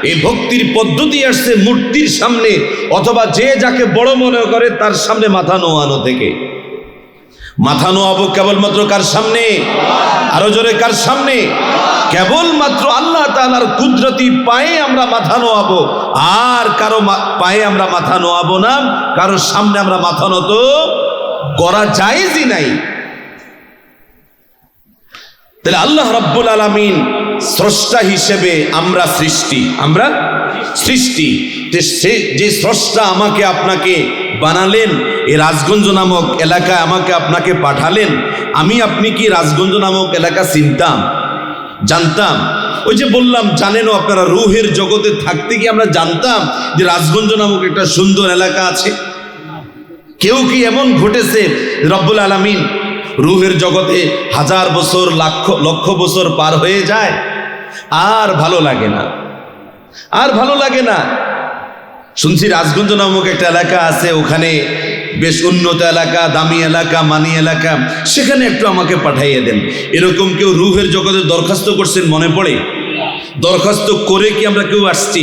S1: এই ভক্তির পদ্ধতি আসছে মূর্তির সামনে অথবা যে যাকে বড় মনে করে তার সামনে মাথা নোয়ানো থেকে। মাথা নোয়াবো কেবলমাত্র কার সামনে? আরো জোরে, কার সামনে? কেবলমাত্র আল্লাহ তাআলার কুদরতি পায়ে আমরা মাথা নোয়াবো, আর কারো পায়ে আমরা মাথা নোয়াবো না, কারোর সামনে আমরা মাথা নত করা জায়েজই নাই। তাহলে আল্লাহ রাব্বুল আলামিন স্রষ্টা হিসেবে আমরা সৃষ্টি, আমরা সৃষ্টি। যে স্রষ্টা আমাকে আপনাকে বানালেন, এই রাজগঞ্জ নামক এলাকায় আমাকে আপনাকে পাঠালেন, আমি আপনি কি রাজগঞ্জ নামক এলাকা চিনতাম, জানতাম? ওই যে বললাম, জানেনও আপনারা, রুহের জগতে থাকতে কি আমরা জানতাম যে রাজগঞ্জ নামক একটা সুন্দর এলাকা আছে? কেউ কি এমন ঘটেছে রব্বুল আলামিন রুহের জগতে হাজার বছর লক্ষ বছর পার হয়ে যায়, আর ভালো লাগে না, আর ভালো লাগে না। শুনছি রাজগঞ্জ নামক একটা এলাকা আছে, ওখানে বেশ উন্নত এলাকা, দামি এলাকা, মানি এলাকা, সেখানে একটু আমাকে পাঠাইয়ে দেন। এরকম কেউ রুহের জগতে দরখাস্ত করছেন? মনে পড়ে? দরখাস্ত করে কি আমরা কেউ আসছি?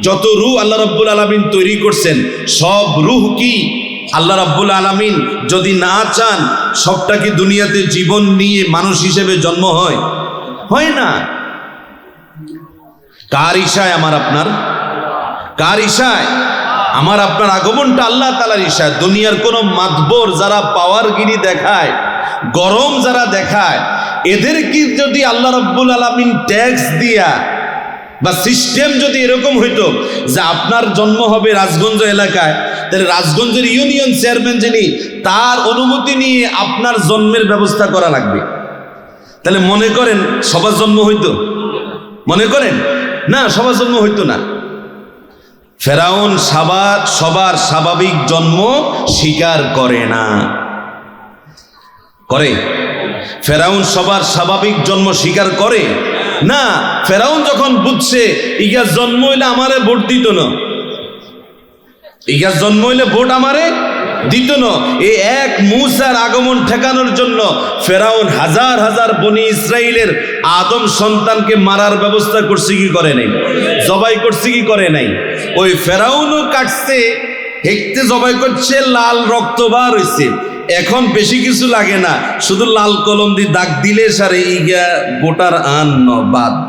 S1: যত রূহ আল্লাহ রাব্বুল আলামিন তৈরি করছেন, সব রূহ কি আল্লাহ রাব্বুল আলামিন যদি না চান সবটা কি দুনিয়াতে জীবন নিয়ে মানুষ হিসেবে জন্ম হয়? হয় না। কার ইশায় আমার আপনার? কার ইশায় আমার আপনার আগমনটা? আল্লাহ তাআলার ইশায়। দুনিয়ার কোন মাতবর যারা পাওয়ারগিরি দেখায়, গরম যারা দেখায়, এদের কি যদি আল্লাহ রাব্বুল আলামিন ট্যাক্স দিয়া বা সিস্টেম যদি এরকম হইতো যে আপনার জন্ম হবে রাজগঞ্জ এলাকায়, তাহলে রাজগঞ্জের ইউনিয়ন চেয়ারম্যান যিনি, তার অনুমতি নিয়ে আপনার জন্মের ব্যবস্থা করা লাগবে। তাহলে মনে করেন সবার জন্ম হইতো? মনে করেন না, সবার জন্ম হইতো না। ফেরাউন সবার স্বাভাবিক জন্ম স্বীকার করে না, করে? ফেরাউন সবার স্বাভাবিক জন্ম স্বীকার করে না। ফেরাউন যখন বুঝছে ইগা জন্ম হইলে আমারে ভোট দিত না, ইগা জন্ম হইলে ভোট আমারে দিত না, এই এক মূসার আগমন ঠেকানোর জন্য ফেরাউন হাজার হাজার বনি ইসরাইলের আদম সন্তানকে মারার ব্যবস্থা করছে কি করে নাই? জবাই করছে কি করে নাই? ওই ফেরাউনও কাটছে, হেঁকতে জবাই করছে, লাল রক্ত বার হইছে। এখন বেশি কিছু লাগে না, শুধু লাল কলম দিয়ে দাগ দিলে সারে ইগা ভোটার আন বাদ।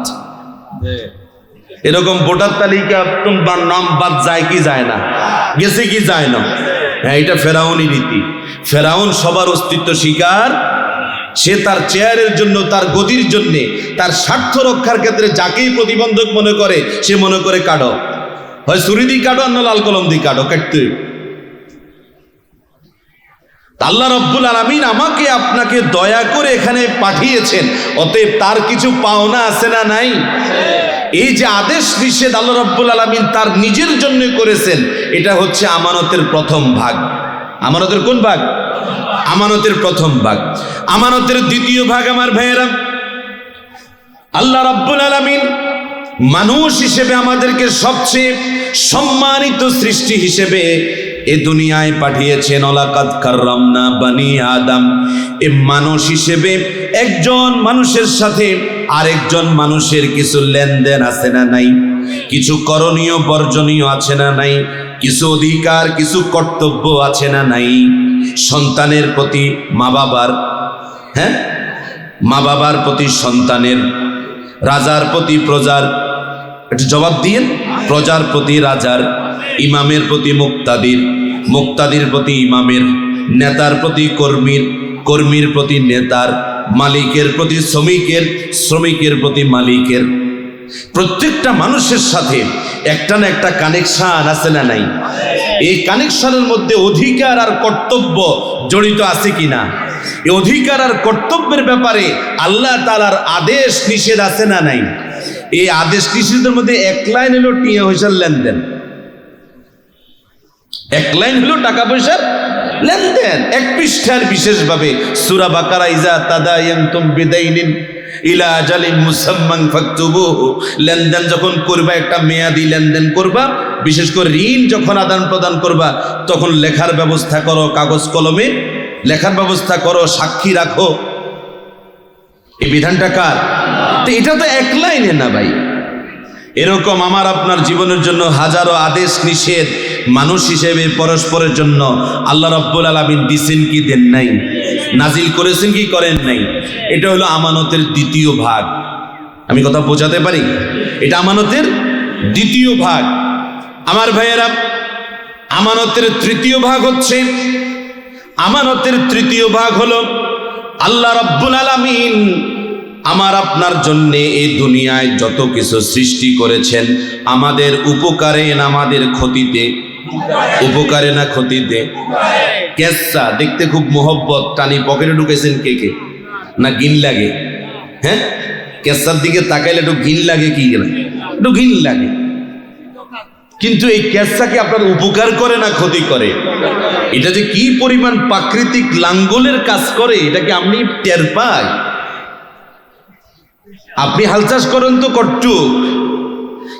S1: এরকম ভোটার তালিকা তোমার নাম বাদ যায় কি যায় না? গেছে কি যায় না? হ্যাঁ, এটা ফেরাউনি রীতি। ফেরাউন সবার অস্তিত্ব স্বীকার, সে তার চেয়ারের জন্য, তার গদির জন্য, তার স্বার্থ রক্ষার ক্ষেত্রে যাকেই প্রতিবন্ধক মনে করে সে মনে করে কাটো, হয় ছুরি দিয়ে কাটো আর না লাল কলম দিয়ে কাটো, কাটতে। আল্লাহ রাব্বুল আলামিন আমাকে আপনাকে দয়া করে এখানে পাঠিয়েছেন, অতএব তার কিছু পাওনা আছে না নাই? এই যে আদেশ নিষেধ আল্লাহ রাব্বুল আলামিন তার নিজের জন্য করেছেন, এটা হচ্ছে আমানতের প্রথম ভাগ। আমানতের কোন ভাগ? আমানতের প্রথম ভাগ। আমানতের দ্বিতীয় ভাগ আমার ভাইয়েরা, আল্লাহ রাব্বুল আলামিন মানুষ হিসেবে আমাদেরকে সবচেয়ে সম্মানিত সৃষ্টি হিসেবে এ দুনিয়ায় পাঠিয়েছেন। ওয়ালাকাদ কাররামনা বানি আদম। এ মানুষ হিসেবে একজন মানুষের সাথে আরেকজন মানুষের কিছু লেনদেন আছে না নাই? কিছু করণীয় বর্জনীয় আছে না নাই? কিছু অধিকার, কিছু কর্তব্য আছে না নাই? সন্তানের প্রতি মা বাবার, হ্যাঁ, মা বাবার প্রতি সন্তানের, রাজার প্রতি প্রজার, একটু জবাব দিয়েন, প্রজার প্রতি রাজার, ইমামের প্রতি মুক্তাদির, মুক্তাদির প্রতি ইমামের, নেতার প্রতি কর্মীর, কর্মীর প্রতি নেতার, মালিকের প্রতি শ্রমিকের, শ্রমিকের প্রতি মালিকের। প্রত্যেকটা মানুষের সাথে একটা না একটা কানেকশন আছে না নাই? এই কানেকশনের মধ্যে অধিকার আর কর্তব্য জড়িত আছে কিনা? এই অধিকার আর কর্তব্যের ব্যাপারে আল্লাহ তাআলার আদেশ নিষেধ আছে না নাই? এই আদেশ নিষেধের মধ্যে এক লাইন হলো টিয়া পয়সার লেনদেন, এক লাইন হলো টাকা পয়সার লেনদেন। এক পৃষ্ঠার বিশেষভাবে সূরা বাকারা, ইজা তাদায়ানতুম বিদাইনিন ইলা আজালিন মুসাম্মান ফাকতুবুহু, লেনদেন যখন করবা একটা মেয়াদি লেনদেন করবা, বিশেষ করে ঋণ যখন আদান প্রদান করবা তখন লেখার ব্যবস্থা করো, কাগজ কলমে লেখার ব্যবস্থা করো, সাক্ষী রাখো। এই বিধানটা কার? তো এটা তো এক লাইনে না ভাই, এরকম আমার আপনার জীবনের জন্য হাজারো আদেশ নিষেধ মানুষ হিসেবে পরস্পরের জন্য আল্লাহ রাব্বুল আলামিন দিছেন কি দেন নাই, নাজিল করেছেন কি করেন নাই। এটা হলো আমানতের দ্বিতীয় ভাগ। আমি কথা বোঝাতে পারি? এটা আমানতের দ্বিতীয় ভাগ। আমার ভাইয়েরা, আমানতের তৃতীয় ভাগ হচ্ছে, আমানতের তৃতীয় ভাগ হলো আল্লাহ রাব্বুল আলামিন আমার আপনার জন্য এই দুনিয়ায় যত কিছু সৃষ্টি করেছেন আমাদের উপকারে না আমাদের ক্ষতিতে? উপকারে না ক্ষতিতে? কেসা দেখতে খুব মোহব্বত, টানি পকেটে ঢুকেছেন কে কে? না ঘিন লাগে? হ্যাঁ, কেসার দিকে তাকাইলে একটু ঘিন লাগে, কি না একটু ঘিন লাগে। কিন্তু এই কেসাকে আপনার উপকার করে না ক্ষতি করে? এটা যে কি পরিমাণ প্রাকৃতিক লাঙ্গলের কাজ করে এটাকে আপনি টের পাই? আপনি হাল চাষ করেন তো কট্টুক,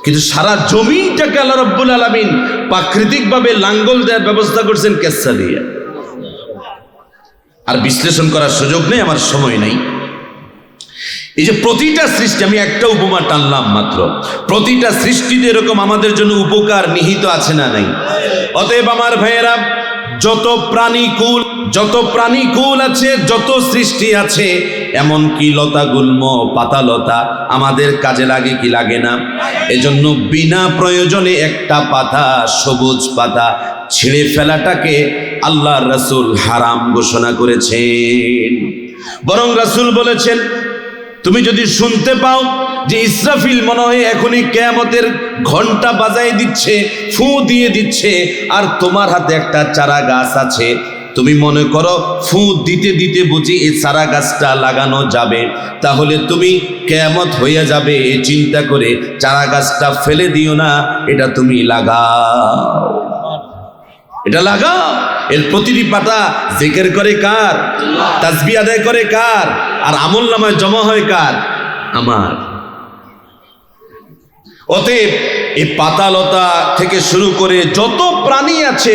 S1: কিন্তু সারা জমিনটাকে আল্লাহ রাব্বুল আলামিন প্রাকৃতিকভাবে লাঙ্গল দেওয়ার ব্যবস্থা করছেন কেসা দিয়ে। আর বিশ্লেষণ করার সুযোগ নেই, আমার সময় নেই। এই যে প্রতিটা সৃষ্টি, আমি একটা উপমা টানলাম মাত্র, প্রতিটা সৃষ্টিতে এরকম আমাদের জন্য উপকার নিহিত আছে না নাই? অতএব আমার ভাইয়েরা, যত প্রাণীকুল আছে, যত সৃষ্টি আছে, এমনকি লতা গুল্ম পাতা লতা আমাদের কাজে লাগে কি লাগে না? এজন্য বিনা প্রয়োজনে একটা পাতা, সবুজ পাতা ছিঁড়ে ফেলাটাকে আল্লাহর রাসূল হারাম ঘোষণা করেছেন। বরং রাসূল বলেছেন, তুমি যদি শুনতে পাও যে ইসরাফিল মনে হয় এখনই কিয়ামতের ঘন্টা বাজায় দিচ্ছে, ফু দিয়ে দিচ্ছে, আর তোমার হাতে একটা চারা গাছ আছে, তুমি মনে করো ফু দিতে দিতে বুঝি এই চারা গাছটা লাগানো যাবে, তাহলে তুমি কিয়ামত হয়ে যাবে এই চিন্তা করে চারা গাছটা ফেলে দিও না, এটা তুমি লাগাও, এটা লাগাও। এর প্রতিটি পাতা জিকির করে কার? তাসবিহ আদায় করে কার? আর আমল নামায় জমা হয় কার? আমার। অতএব এই পাতালতা থেকে শুরু করে যত প্রাণী আছে,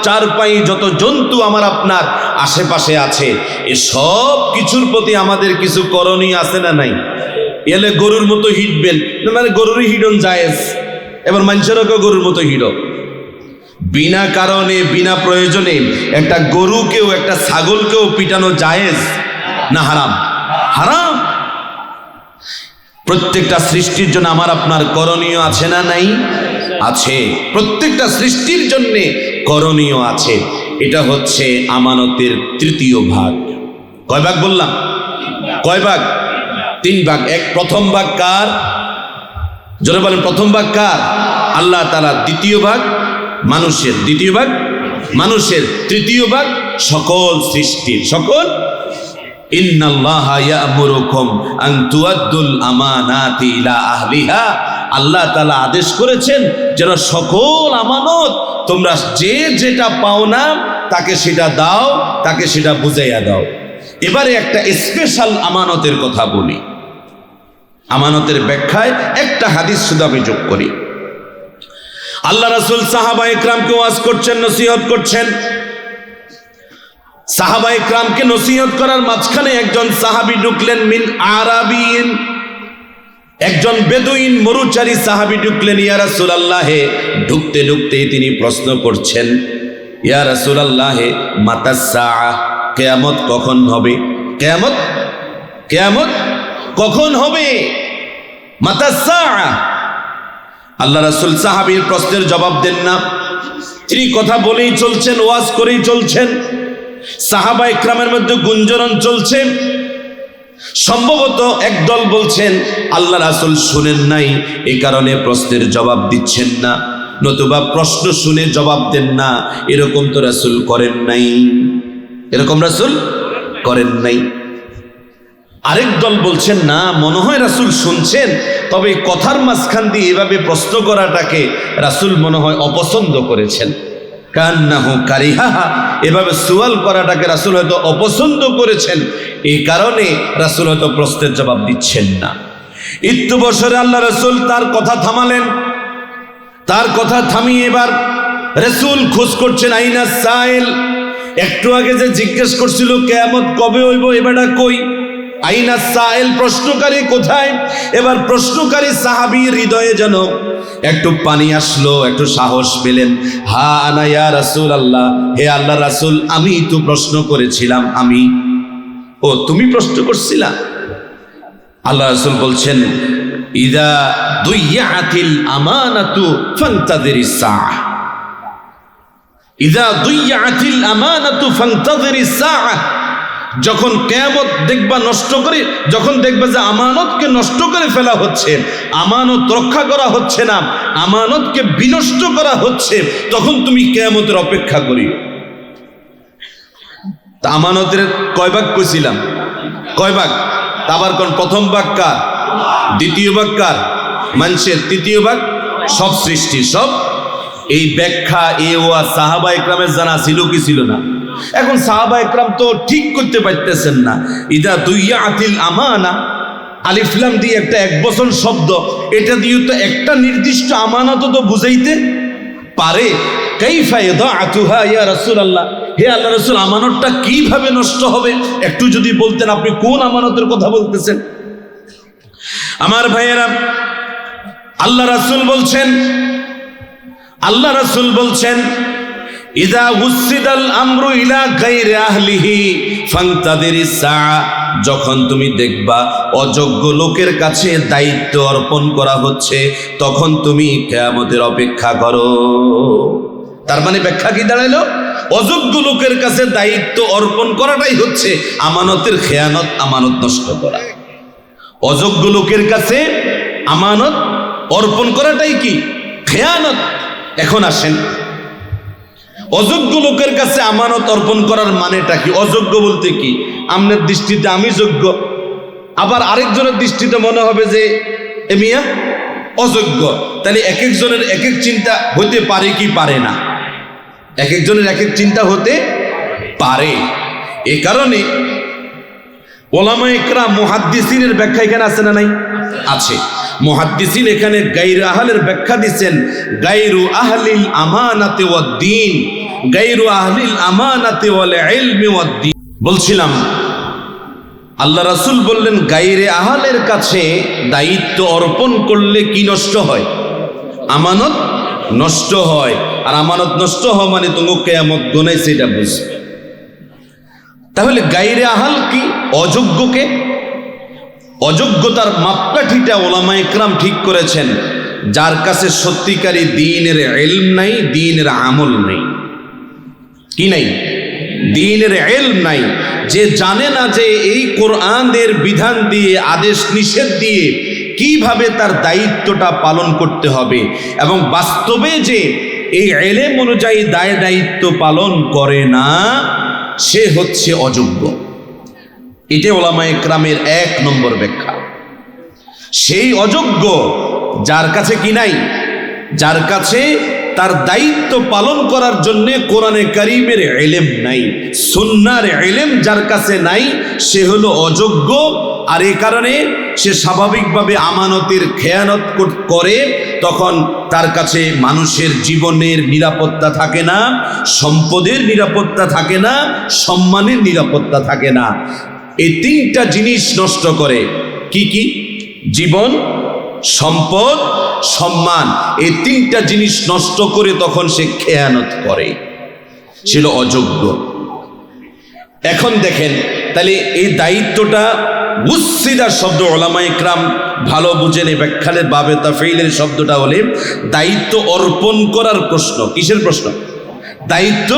S1: চার পাই যত জন্তু আমার আপনার আশেপাশে আছে, এ সব কিছুর প্রতি আমাদের কিছু করণীয় আছে না নাই? এলে গরুর মতো হিটবেন, মানে গরুরই হিডন জায়েজ, এবার মানুষেরও গরুর মতো হিডো। বিনা কারণে বিনা প্রয়োজনে একটা গরুকেও একটা ছাগলকেও পিটানো জায়েজ না হারাম? হারাম। প্রত্যেকটা সৃষ্টির জন্য আমার আপনার করণীয় আছে না নাই? আছে। প্রত্যেকটা সৃষ্টির জন্য করণীয় আছে। এটা হচ্ছে আমানতের তৃতীয় ভাগ। কয় ভাগ বললাম? কয় ভাগ? 3 ভাগ। প্রথম ভাগ কার? জোরে বলেন, প্রথম ভাগ কার? আল্লাহ তাআলা। দ্বিতীয় ভাগ মানুষের। দ্বিতীয় ভাগ মানুষের। তৃতীয় ভাগ সকল সৃষ্টির। সকল। ইন্নাল্লাহা ইয়া'মুরুকুম আন তুআদ্দুল আমানাতি ইলা আহলিহা, আল্লাহ তাআলা আদেশ করেছেন যেন সকল আমানত তোমরা যে যেটা পাও না তাকে সেটা দাও, তাকে সেটা বুঝাইয়া দাও। এবারে একটা স্পেশাল আমানতের কথা বলি। আমানতের ব্যাখ্যায় একটা হাদিস শুধু আমি যোগ করি। আল্লাহ রাসূল সাহাবায়ে কেরামকে ওয়াজ করছেন, নসিহত করছেন। সাহাবায়ে কেরামকে নসিহত করার মাঝখানে একজন সাহাবী ঢুকলেন, মিন আরাবিন, একজন বেদুইন মরুচারী সাহাবী ঢুকলেন। ইয়া রাসূলুল্লাহ, ঢুকতে ঢুকতে তিনি প্রশ্ন করছেন, ইয়া রাসূলুল্লাহ, মাতা সাআহ, কিয়ামত কখন হবে? কিয়ামত কিয়ামত কখন হবে? মাতা সাআহ। আল্লাহ রাসূল সাহাবীর প্রশ্নের জবাব দেন না, তিনি কথা বলেই চলছেন, ওয়াজ করেই চলছেন। সাহাবায়ে কেরামের মধ্যে গুঞ্জন চলছে। সম্ভবত একদল বলছেন আল্লাহ রাসূল শুনেন নাই, এই কারণে প্রশ্নের জবাব দিচ্ছেন না, নতুবা প্রশ্ন শুনে জবাব দেন না, এরকম তো রাসূল করেন নাই, এরকম রাসূল করেন নাই। আরেক দল বলছেন না, মনে হয় রাসূল শুনছেন, তবে কথার মাঝখান দিয়ে এভাবে প্রশ্ন করাটাকে রাসূল মনে হয় অপছন্দ করেছেন। কান্নাহু কারিহাহা, এভাবে সুয়াল করাটাকে রাসূল হয়তো অপছন্দ করেছেন, এই কারণে রাসূল হয়তো প্রশ্নের জবাব দিচ্ছেন না। একটু বছরে আল্লাহ রাসূল তার কথা থামালেন। তার কথা থামিয়ে এবার রাসূল খোঁজ করছেন আইনা সাইল। একটু আগে যে জিজ্ঞেস করছিল কিয়ামত কবে হইব, এবারটা কই? আইনা সাইল, প্রশ্নকারী কোথায়? এবার প্রশ্নকারী সাহাবীর হৃদয়ে যেন একটু পানি আসলো, একটু সাহস পেলেন। হা আনা ইয়া রাসূলুল্লাহ, হে আল্লাহ রাসূল, আমি তো প্রশ্ন করেছিলাম। আমি? ও, তুমি প্রশ্ন করছিলা? আল্লাহ রাসূল বলছেন, ইদা দুইয়াতিল আমানাতু ফান্তাযিরিস সাআহ, ইদা দুইয়াতিল আমানাতু ফান্তাযিরিস সাআহ, যখন কিয়ামত দেখবা নষ্ট করে, যখন দেখবা যে আমানতকে নষ্ট করে ফেলা হচ্ছে, আমানত রক্ষা করা হচ্ছে না, আমানতকে বিনষ্ট করা হচ্ছে, তখন তুমি কিয়ামতের অপেক্ষা করি। তা আমানতের কয় ভাগ কইছিলাম? কয় ভাগ? আবার কোন প্রথম ভাগ কার? দ্বিতীয় ভাগ কার? মানুষের। তৃতীয় ভাগ সব সৃষ্টি, সব। এই ব্যাখ্যা সাহাবা ইকরামের জানা ছিল কি ছিল না? এখন সাহাবা ইকরাম তো ঠিক করতে পারতেছেন না। ইদা দুইয়াতিল আমানা, আলিফ লাম দিয়ে একটা এক বচন শব্দ, এটা দিয়ে তো একটা নির্দিষ্ট আমানত তো বুঝাইতে পারে। কাইফা ইয়াদাতুহা ইয়া রাসূলুল্লাহ, হে আল্লাহ রাসূল, আমানতটা কিভাবে নষ্ট হবে একটু যদি বলতেন, আপনি কোন আমানতের কথা বলতেছেন? আমার ভাইয়েরা, আল্লাহ রাসূল বলছেন, আল্লাহ রাসূল বলছেন, ইদা উসিদাল আমরু ইলা গায়রি আহলিহি ফান্তাযিরিস সাআ, যখন তুমি দেখবা অযোগ্য লোকের কাছে দায়িত্ব অর্পণ করা হচ্ছে, তখন তুমি কিয়ামতের অপেক্ষা করো। তার মানে ব্যাখ্যা কি দাঁড়াইলো? অযোগ্য লোকের কাছে দায়িত্ব অর্পণ করাটাই হচ্ছে আমানতের খেয়ানত, আমানত নষ্ট করা। অযোগ্য লোকের কাছে আমানত অর্পণ করাটাই কি? খেয়ানত। এখন আসেন, অযোগ্য লোকের কাছে আমানত অর্পণ করার মানেটা কি? অযোগ্য বলতে কি? আপনার দৃষ্টিতে আমি যোগ্য, আবার আরেকজনের দৃষ্টিতে মনে হবে যে এ মিয়া অযোগ্য। তাহলে এক একজনের এক এক চিন্তা হতে পারে কি পারে না? এক একজনের এক এক চিন্তা হতে পারে। এ কারণে ওলামায়ে কেরাম, মুহাদ্দিসিনের ব্যাখ্যা এখানে আছে না নাই? আছে। মুহাদ্দিসিন এখানে গায়রু আহলের ব্যাখ্যা দিচ্ছেন, গায়রু আহলিল আমানাতি ওয়াদ দ্বীন, গায়রু আহলিল আমানাতি ওয়াল ইলমি ওয়াদ দ্বীন। বলছিলাম আল্লাহ রাসূল বললেন গায়রে আহলের কাছে দায়িত্ব অর্পণ করলে কি নষ্ট হয়? আমানত নষ্ট হয়। আর আমানত নষ্ট হওয়া মানে তুমি কিয়ামত গনাইছে, এটা বুঝবে। তাহলে গায়রে আহল কি? অযোগ্যকে। অযোগ্যতার মাপকাঠিটা ওলামায়ে কেরাম ঠিক করেছেন, যার কাছে সত্যিকারী দ্বীনের ইলম নাই, দ্বীনের আমল নেই। কি নাই? দ্বীনের ইলম নাই। যে জানে না যে এই কোরআনের বিধান দিয়ে, আদেশ নিষেধ দিয়ে কিভাবে তার দায়িত্বটা পালন করতে হবে, এবং বাস্তবে যে এই ইলম অনুযায়ী দায় দায়িত্ব পালন করে না, সে হচ্ছে অযোগ্য। এটা ওলামায়ে কেরামের এক নম্বর ব্যাখ্যা। সেই অযোগ্য যার কাছে কি নাই? যার কাছে তার দায়িত্ব পালন করার জন্য কোরআনে কারীমের ইলম নাই, সুন্নাহর ইলম যার কাছে নাই, সে হলো অযোগ্য। আর এই কারণে সে স্বাভাবিকভাবে আমানতের খেয়ানত করে, তখন তার কাছে মানুষের জীবনের নিরাপত্তা থাকে না, সম্পদের নিরাপত্তা থাকে না, সম্মানের নিরাপত্তা থাকে না। এই তিনটা জিনিস নষ্ট করে। কি কি? জীবন, সম্পদ, সম্মান। এই তিনটা জিনিস নষ্ট করে তখন সে খেয়ানত করে, ছিল অযোগ্য। এখন দেখেন, তাহলে এই দায়িত্বটা উসিদা শব্দ ওলামায়ে কেরাম ভালো বুঝেন। এই ব্যাখ্যালের বাবে তাফঈলের শব্দটা হলে দায়িত্ব অর্পণ করার প্রশ্ন। কিসের প্রশ্ন? দায়িত্ব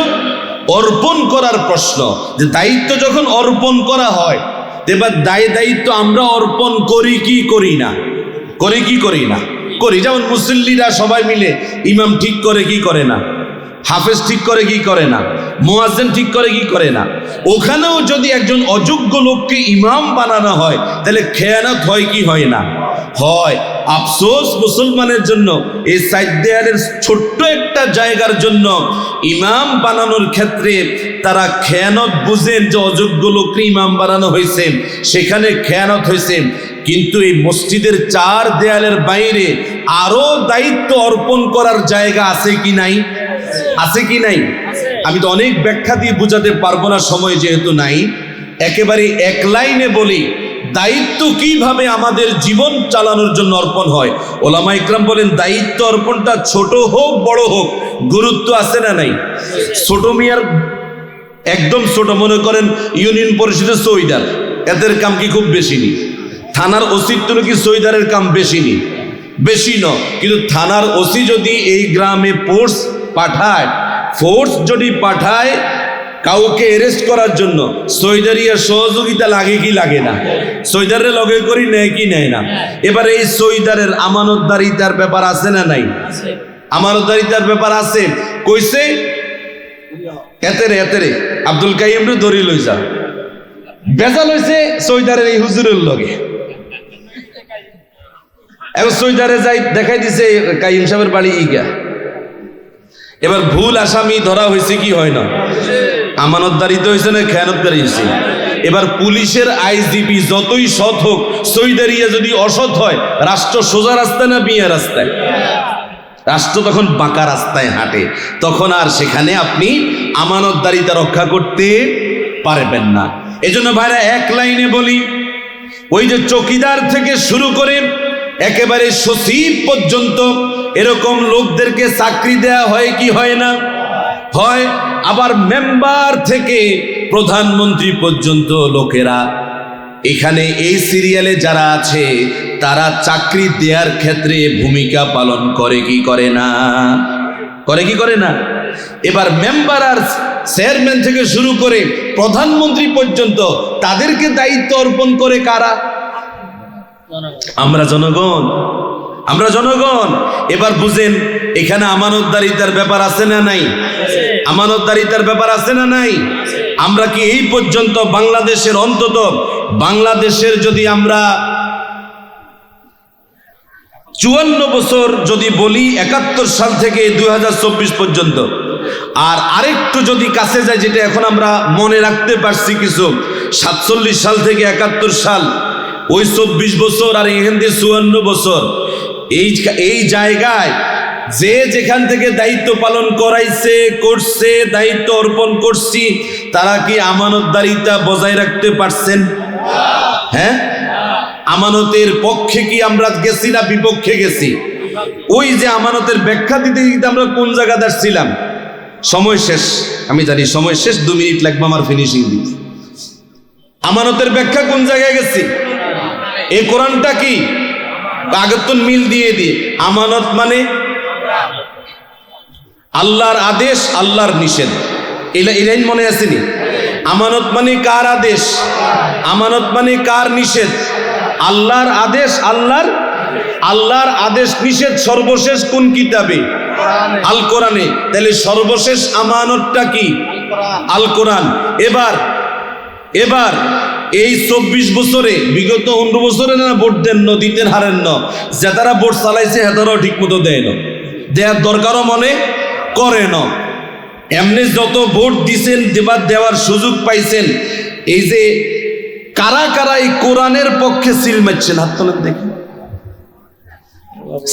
S1: অর্পণ করার প্রশ্ন। যে দায়িত্ব যখন অর্পণ করা হয়, এবার দায়িত্ব আমরা অর্পণ করি কি করি না? করি কি করি না? করি। যেমন মুসল্লিরা সবাই মিলে ইমাম ঠিক করে কি করে না? হাফেজ ঠিক করে কি করে না? মুয়াজ্জিন ঠিক করে কি করে না? ওখানেও যদি একজন অযোগ্য লোককে ইমাম বানানো হয়, তাহলে খেয়ানত হয় কি হয় না? হয়। আফসোস মুসলমানের জন্য, এই সাইড দেয়ালের ছোট্ট একটা জায়গার জন্য ইমাম বানানোর ক্ষেত্রে তারা খেয়ানত বুঝেন যে অযোগ্য লোককে ইমাম বানানো হয়েছে, সেখানে খেয়ানত হয়েছে। কিন্তু এই মসজিদের 4 দেয়ালের বাইরে আরো দায়িত্ব অর্পণ করার জায়গা আছে কি নাই? আছে কি নাই? আমি তো অনেক ব্যাখ্যা দিয়ে বোঝাতে পারবো না, সময় যেহেতু নাই। একেবারে এক লাইনে বলি, দায়িত্ব কিভাবে আমাদের জীবন চালানোর জন্য অর্পণ হয়। ওলামা ইকরাম বলেন দায়িত্ব অর্পণটা ছোট হোক বড় হোক, গুরুত্ব আছে না নাই? ছোট মিয়ার একদম ছোট, মনে করেন ইউনিয়ন পরিষদের সইদার, এদের কাম কি খুব বেশি নি? থানার ওসির তুলে কি সইদারের কাম বেশি নি? বেশি ন। কিন্তু থানার ওসি যদি এই গ্রামে ফোর্স যদি পাঠায় কাউকে অ্যারেস্ট করার জন্য, সইদারিয়া সহযোগিতা লাগে কি লাগে না? সইদারে লগে করি নেয় কি নেয় না? এবারে এই সইদারের আমানতদারিতার ব্যাপার আছে না নাই? আমানতদারিতার ব্যাপার আছে। কইছে এতেরে আব্দুল কাইম রে ধরি লই যা, বেজাল হইছে সইদারের এই হুজুরের লগে। এখন সইদারে যাই দেখাই দিছে কাইম সাহেবের বাড়ি ইগা। এবার ভুল আসামি ধরা হয়েছে কি হয় না? আমানতদারিতে হয়েছে না খেয়ানতদারি হয়েছে? এবার পুলিশের আইজিপি যতই সৎ হোক, সইদারিয়া যদি অসৎ হয়, রাষ্ট্র সোজা রাস্তায় না বিয়া রাস্তায়? রাষ্ট্র তখন বাঁকা রাস্তায় হাঁটে, তখন আর সেখানে আপনি আমানতদারিতা রক্ষা করতে পারবেন না। এজন্য ভাইরা এক লাইনে বলি, ওই যে চৌকিদার থেকে শুরু করে একেবারে সচিব পর্যন্ত এরকম লোকদেরকে চাকরি দেয়া হয় কি হয় না? হয়। আবার মেম্বার থেকে প্রধানমন্ত্রী পর্যন্ত লোকেরা এখানে এই সিরিয়ালে যারা আছে তারা চাকরি দেওয়ার ক্ষেত্রে ভূমিকা পালন করে কি করে না? করে কি করে না? এবার মেম্বার আর চেয়ারম্যান থেকে শুরু করে প্রধানমন্ত্রী পর্যন্ত তাদেরকে দায়িত্ব অর্পণ করে কারা? আমরা জনগণ। আমরা জনগণ। এবার বুঝেন এখানে আমানতদারিতার ব্যাপার আছে না নাই? আমানতদারিতার ব্যাপার আছে না নাই? আমরা কি এই পর্যন্ত বাংলাদেশের, অন্তত বাংলাদেশের যদি আমরা 54 বছর যদি বলি, 71 সাল থেকে 2024 পর্যন্ত, আর আরেকটু যদি কাছে যায় যেটা এখন আমরা মনে রাখতে পারছি কিছু, 47 সাল থেকে 71 সাল, ওই 24 বছর আর এখান থেকে 54 বছর, এই জায়গায় যে যেখান থেকে দায়িত্ব পালন করাইছে, করছে, দায়িত্ব অর্পণ করছি, তারা কি আমানতদারিতা বজায় রাখতে পারছেন? হ্যাঁ, আমানতের পক্ষে কি আমরা গেছি না বিপক্ষে গেছি? ওই যে আমানতের ব্যাখ্যা দিতে দিতে আমরা কোন জায়গা দাঁড়ছিলাম? সময় শেষ, আমি জানি সময় শেষ, 2 মিনিট লাগবে আমার ফিনিশিং দিতে। আমানতের ব্যাখ্যা কোন জায়গায় গেছি? এই কোরআনটা কি আগতন মিল দিয়ে আমানত মানে আল্লাহর আদেশ, আল্লাহর নিষেধ, এটাই মনে আসেনি? আমানত মানে কার আদেশ? আমানত মানে কার নিষেধ? আল্লাহর আদেশ, আল্লাহর আদেশ নিষেধ সর্বশেষ কোন কিতাবে? আল কোরআনে। তাহলে সর্বশেষ আমানতটা কি? আল কোরআন। এবার এই 24 বছরে, বিগত 15 বছরে না ভোট দেন ন, দিতেন হারেন ন, যে তারা ভোট চালাইছে হেতারাও ঠিক মতো দেয় না, দেওয়ার দরকারও মনে করে না। এমনি যত ভোট দিছেন, দেওয়ার সুযোগ পাইছেন, এই যে কারা কারা এই কোরআনের পক্ষে সিল মারছেন, হাত তোলেন দেখি।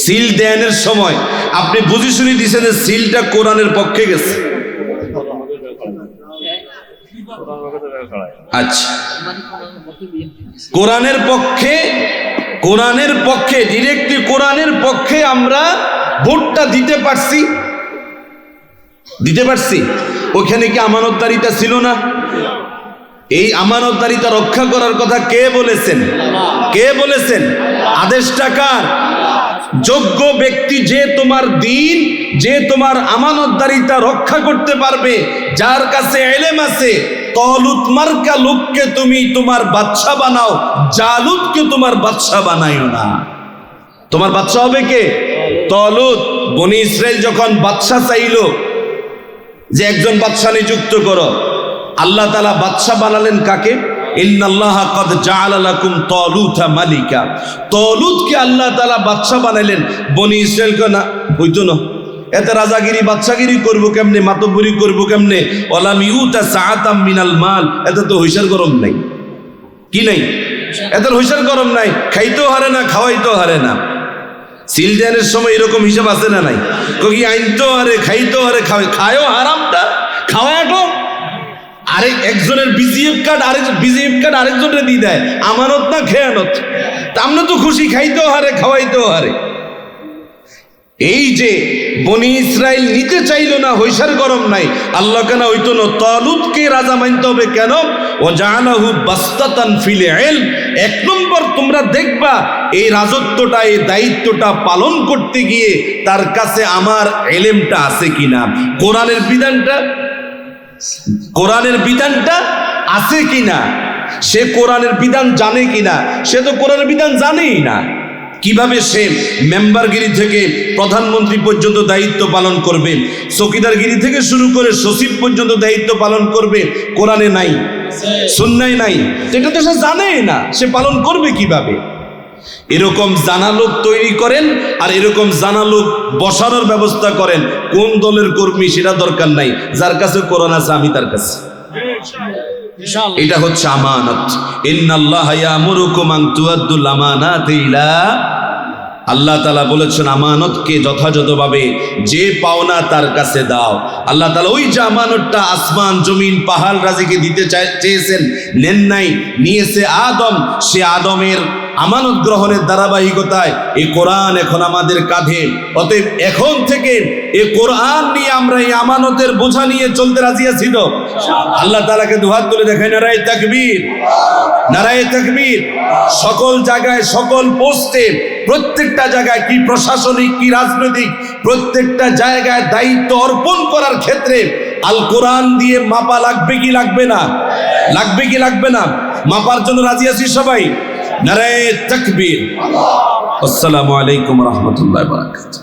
S1: সিল দেয়ানের সময় আপনি বুঝি শুনি দিছেন যে সিলটা কোরআনের পক্ষে গেছে। আচ্ছা, কোরআনের পক্ষে ডিরেক্টলি কোরআনের পক্ষে আমরা ভোটটা দিতে পারছি। ওখানে কি আমানতদারিতা ছিল না? এই আমানতদারিতা রক্ষা করার কথা কে বলেছেন? কে বলেছেন? আদেশটা কার? যোগ্য ব্যক্তি, যে তোমার দিন, যে তোমার আমানতদারিতা রক্ষা করতে পারবে, যার কাছে ইলম আছে। তলুত মার্কা লোককে তুমি তোমার বাদশা বানাও, জালুতকে তোমার বাদশা বানাইও না। তোমার বাদশা হবে কে? তলুত। বনি ইসরাইল যখন বাদশা চাইলো যে একজন বাদশা নিযুক্ত করো, আল্লাহ তাআলা বাদশা বানালেন কাকে? ইন্নাল্লাহা ক্বাদ জাআলা লাকুম তালুতা মালিকা, তালুতকে আল্লাহ তাআলা বাদশা বানাইলেন। বনি ইসরাইলকে না হইতো না, এত রাজাগিরি বাদশাগিরি করবো কেমনে, মাতব্বরি করবো কেমনে? ওয়ালাম ইউতা সাআতাম মিনাল মাল, এত তো হইসার গরম নাই, কি নাই? এত হইসার গরম নাই, খাইতেও হারে না, খাওয়াইতেও হারে না। চিলড্রেনের সময় এরকম হিসাব আছে না নাই? কি আইনতো হারে, খাইতেও হারে, খায়ও হারামটা, খাওয়াটো আরেক একজনের বিজিএফ কার্ড আরেকজনের দিয়ে দেয়, আমানত না খেয়ানত। আমরা তো খুশি, খাইতেও হারে, খাওয়াইতেও হারে। এই যে বনি ইসরাইল নিতে চাইল না, হইসার গরম নাই, আল্লাহ কেন হইতো না তালুতকে রাজা মানতে হবে কেন? ও জাআলাহু বাসতাতান ফিল ইলম। এক নম্বর তোমরা দেখবা এই রাজত্বটা, এই দায়িত্বটা পালন করতে গিয়ে তার কাছে আমার ইলমটা আছে কিনা, কোরআনের বিধানটা আছে কিনা, সে কোরআনের বিধান জানে কিনা। সে তো কোরআনের বিধান জানেই না, কিভাবে সে মেম্বারগিরি থেকে প্রধানমন্ত্রী পর্যন্ত দায়িত্ব পালন করবে, চৌকিদারগিরি থেকে শুরু করে সচিব পর্যন্ত দায়িত্ব পালন করবে? কোরআনে নাই, সুন্নায় নাই, এটা তো সে জানেই না, সে পালন করবে কিভাবে? এরকম জানা লোক তৈরি করেন, আর এরকম জানা লোক বসানোর ব্যবস্থা করেন। কোন দলের কর্মী সেটা দরকার নাই, যার কাছে কোরআন আছে আমি তার কাছে। এটা হচ্ছে আমানত। ইন্নাল্লাহা ইয়ামুরুকুম আন তুআদ্দুল আমানাতি ইলা, আল্লাহ তাআলা বলেছেন আমানতকে যথাযথভাবে যে পাওনা তার কাছে দাও। আল্লাহ তাআলা ওই যে আমানতটা আসমান জমিন পাহাড় রাজিকে দিতে চেয়েছেন, নেন নাই, নিয়েছে আদম। সে আদমের আমানত গ্রহণের ধারাবাহিকতায় এই কোরআন এখন আমাদের কাঁধে। অতএব এখন থেকে এই কোরআন নিয়ে আমরা এই আমানতের বোঝা নিয়ে চলতে রাজি আছি তো? আল্লাহ তাআলাকে দুহাত তুলে দেখায় নারায়ে তাকবীর, নারায়ে তাকবীর। সকল জায়গায়, সকল পোস্টে, প্রত্যেকটা জায়গায়, কি প্রশাসনিক কি রাজনৈতিক, প্রত্যেকটা জায়গায় দায়িত্ব অর্পণ করার ক্ষেত্রে আল কোরআন দিয়ে মাপা লাগবে কি লাগবে না? লাগবে কি লাগবে না? মাপার জন্য রাজি আছি সবাই? নারায়ে তাকবীর। আসসালামু আলাইকুম ওয়া রাহমাতুল্লাহি ওয়া বারাকাতুহু।